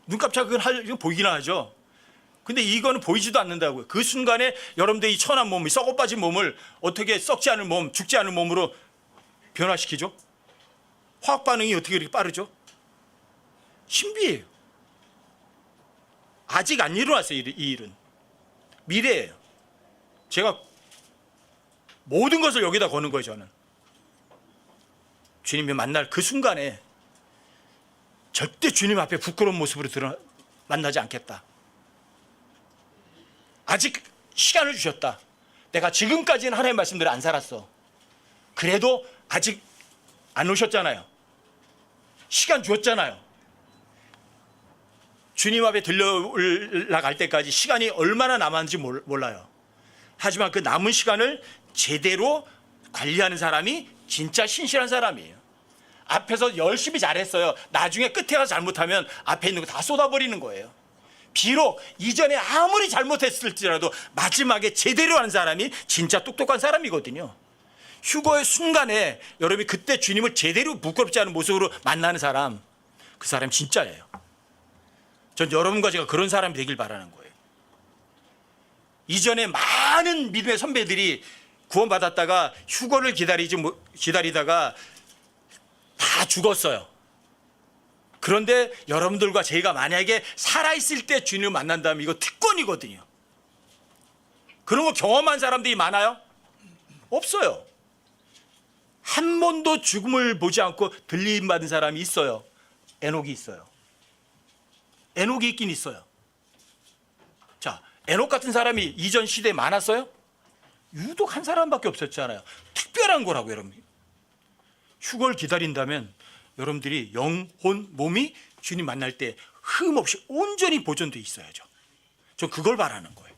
눈 깜짝은 이거 보이긴 하죠. 근데 이거는 보이지도 않는다고요. 그 순간에 여러분들 이 천한 몸, 썩어 빠진 몸을 어떻게 썩지 않은 몸, 죽지 않은 몸으로 변화시키죠? 화학 반응이 어떻게 이렇게 빠르죠? 신비예요. 아직 안 일어났어요. 이 일은 미래예요. 제가 모든 것을 여기다 거는 거예요. 저는 주님이 만날 그 순간에 절대 주님 앞에 부끄러운 모습으로 만나지 않겠다. 아직 시간을 주셨다. 내가 지금까지는 하나님의 말씀대로 안 살았어. 그래도 아직 안 오셨잖아요. 시간 주었잖아요. 주님 앞에 들려갈 때까지 시간이 얼마나 남았는지 몰라요. 하지만 그 남은 시간을 제대로 관리하는 사람이 진짜 신실한 사람이에요. 앞에서 열심히 잘했어요. 나중에 끝에 가서 잘못하면 앞에 있는 거 다 쏟아버리는 거예요. 비록 이전에 아무리 잘못했을지라도 마지막에 제대로 하는 사람이 진짜 똑똑한 사람이거든요. 휴거의 순간에 여러분이 그때 주님을 제대로 부끄럽지 않은 모습으로 만나는 사람, 그 사람 진짜예요. 전 여러분과 제가 그런 사람이 되길 바라는 거예요. 이전에 많은 믿음의 선배들이 구원받았다가 휴거를 기다리다가 다 죽었어요. 그런데 여러분들과 제가 만약에 살아있을 때 주님을 만난다면 이거 특권이거든요. 그런 거 경험한 사람들이 많아요? 없어요. 한 번도 죽음을 보지 않고 들림받은 사람이 있어요. 에녹이 있어요. 에녹이 있긴 있어요. 자, 에녹 같은 사람이 이전 시대에 많았어요? 유독 한 사람밖에 없었잖아요. 특별한 거라고 여러분. 휴거를 기다린다면 여러분들이 영혼, 몸이 주님 만날 때 흠 없이 온전히 보존돼 있어야죠. 전 그걸 바라는 거예요.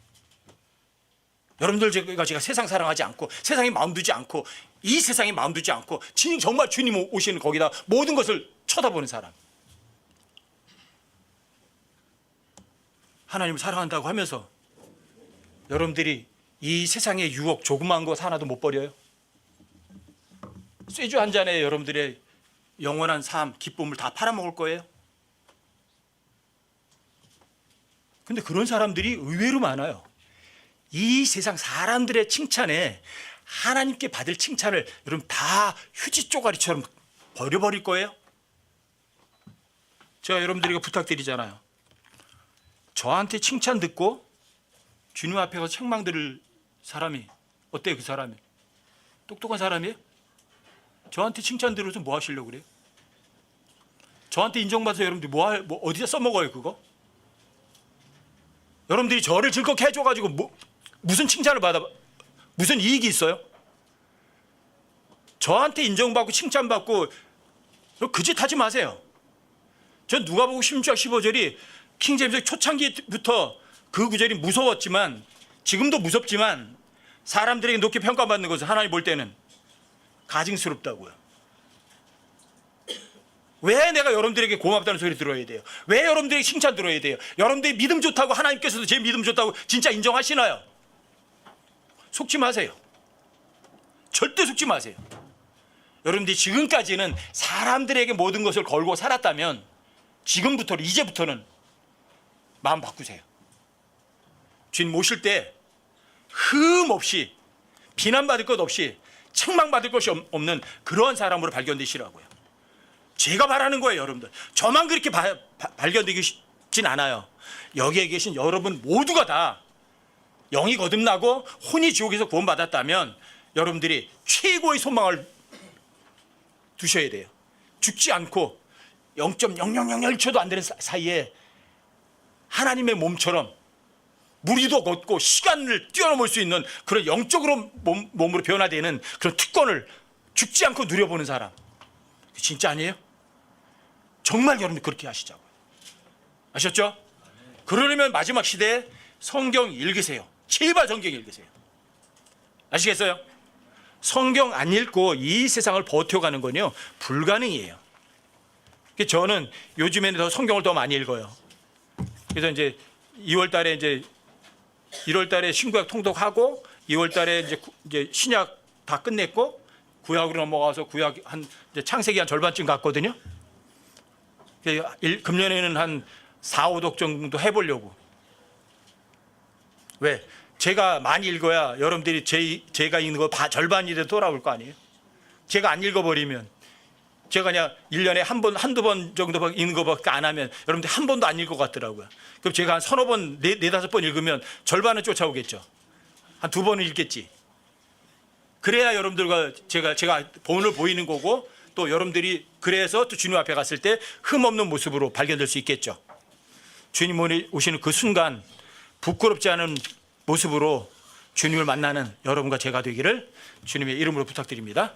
여러분들 제가 세상 사랑하지 않고 세상에 마음 두지 않고 이 세상에 마음 두지 않고 정말 주님 오시는 거기다 모든 것을 쳐다보는 사람. 하나님을 사랑한다고 하면서 여러분들이 이 세상의 유혹 조그만 것 하나도 못 버려요. 쇠주 한 잔에 여러분들의 영원한 삶, 기쁨을 다 팔아먹을 거예요. 근데 그런 사람들이 의외로 많아요. 이 세상 사람들의 칭찬에 하나님께 받을 칭찬을 여러분 다 휴지 쪼가리처럼 버려버릴 거예요? 제가 여러분들에게 부탁드리잖아요. 저한테 칭찬 듣고 주님 앞에 가서 책망 들을 사람이 어때요? 그 사람이 똑똑한 사람이에요? 저한테 칭찬 들어서 뭐 하시려고 그래요? 저한테 인정받아서 여러분들이 뭐 어디다 써먹어요 그거? 여러분들이 저를 즐겁게 해줘가지고 무슨 칭찬을 받아 무슨 이익이 있어요? 저한테 인정받고 칭찬받고 그 짓 하지 마세요. 전 누가복음 16장 15절이 킹제임스 초창기부터 그 구절이 무서웠지만 지금도 무섭지만 사람들에게 높게 평가받는 것은 하나님 볼 때는 가증스럽다고요. 왜 내가 여러분들에게 고맙다는 소리 들어야 돼요? 왜 여러분들에게 칭찬 들어야 돼요? 여러분들이 믿음 좋다고 하나님께서도 제 믿음 좋다고 진짜 인정하시나요? 속지 마세요. 절대 속지 마세요. 여러분들이 지금까지는 사람들에게 모든 것을 걸고 살았다면 지금부터는 이제부터는 마음 바꾸세요. 주님 모실 때 흠 없이 비난받을 것 없이 책망받을 것이 없는 그러한 사람으로 발견되시라고요. 제가 바라는 거예요. 여러분들 저만 그렇게 발견되기 쉽진 않아요. 여기에 계신 여러분 모두가 다 영이 거듭나고 혼이 지옥에서 구원받았다면 여러분들이 최고의 소망을 두셔야 돼요. 죽지 않고 0.0001초도 안 되는 사이에 하나님의 몸처럼 무리도 걷고 시간을 뛰어넘을 수 있는 그런 영적으로 몸으로 변화되는 그런 특권을 죽지 않고 누려보는 사람. 진짜 아니에요? 정말 여러분들 그렇게 하시자고요. 아셨죠? 그러려면 마지막 시대에 성경 읽으세요. 제발 성경 읽으세요. 아시겠어요? 성경 안 읽고 이 세상을 버텨가는 건요 불가능이에요. 저는 요즘에는 더 성경을 더 많이 읽어요. 그래서 이제 2월 달에 이제 1월 달에 신구약 통독하고 2월 달에 이제 신약 다 끝냈고 구약으로 넘어가서 구약 이제 창세기 한 절반쯤 갔거든요. 금년에는 한 4, 5독 정도 해보려고. 왜? 제가 많이 읽어야 여러분들이 제가 읽는 거 절반이라도 돌아올 거 아니에요. 제가 안 읽어버리면 제가 그냥 1년에 한두 번 정도 읽는 것밖에 안 하면 여러분들 한 번도 안 읽을 것 같더라고요. 그럼 제가 한 서너 번, 네다섯 번 읽으면 절반은 쫓아오겠죠. 한 2번은 읽겠지. 그래야 여러분들과 제가 본을 보이는 거고 또 여러분들이 그래서 또 주님 앞에 갔을 때 흠없는 모습으로 발견될 수 있겠죠. 주님 오시는 그 순간 부끄럽지 않은 모습으로 주님을 만나는 여러분과 제가 되기를 주님의 이름으로 부탁드립니다.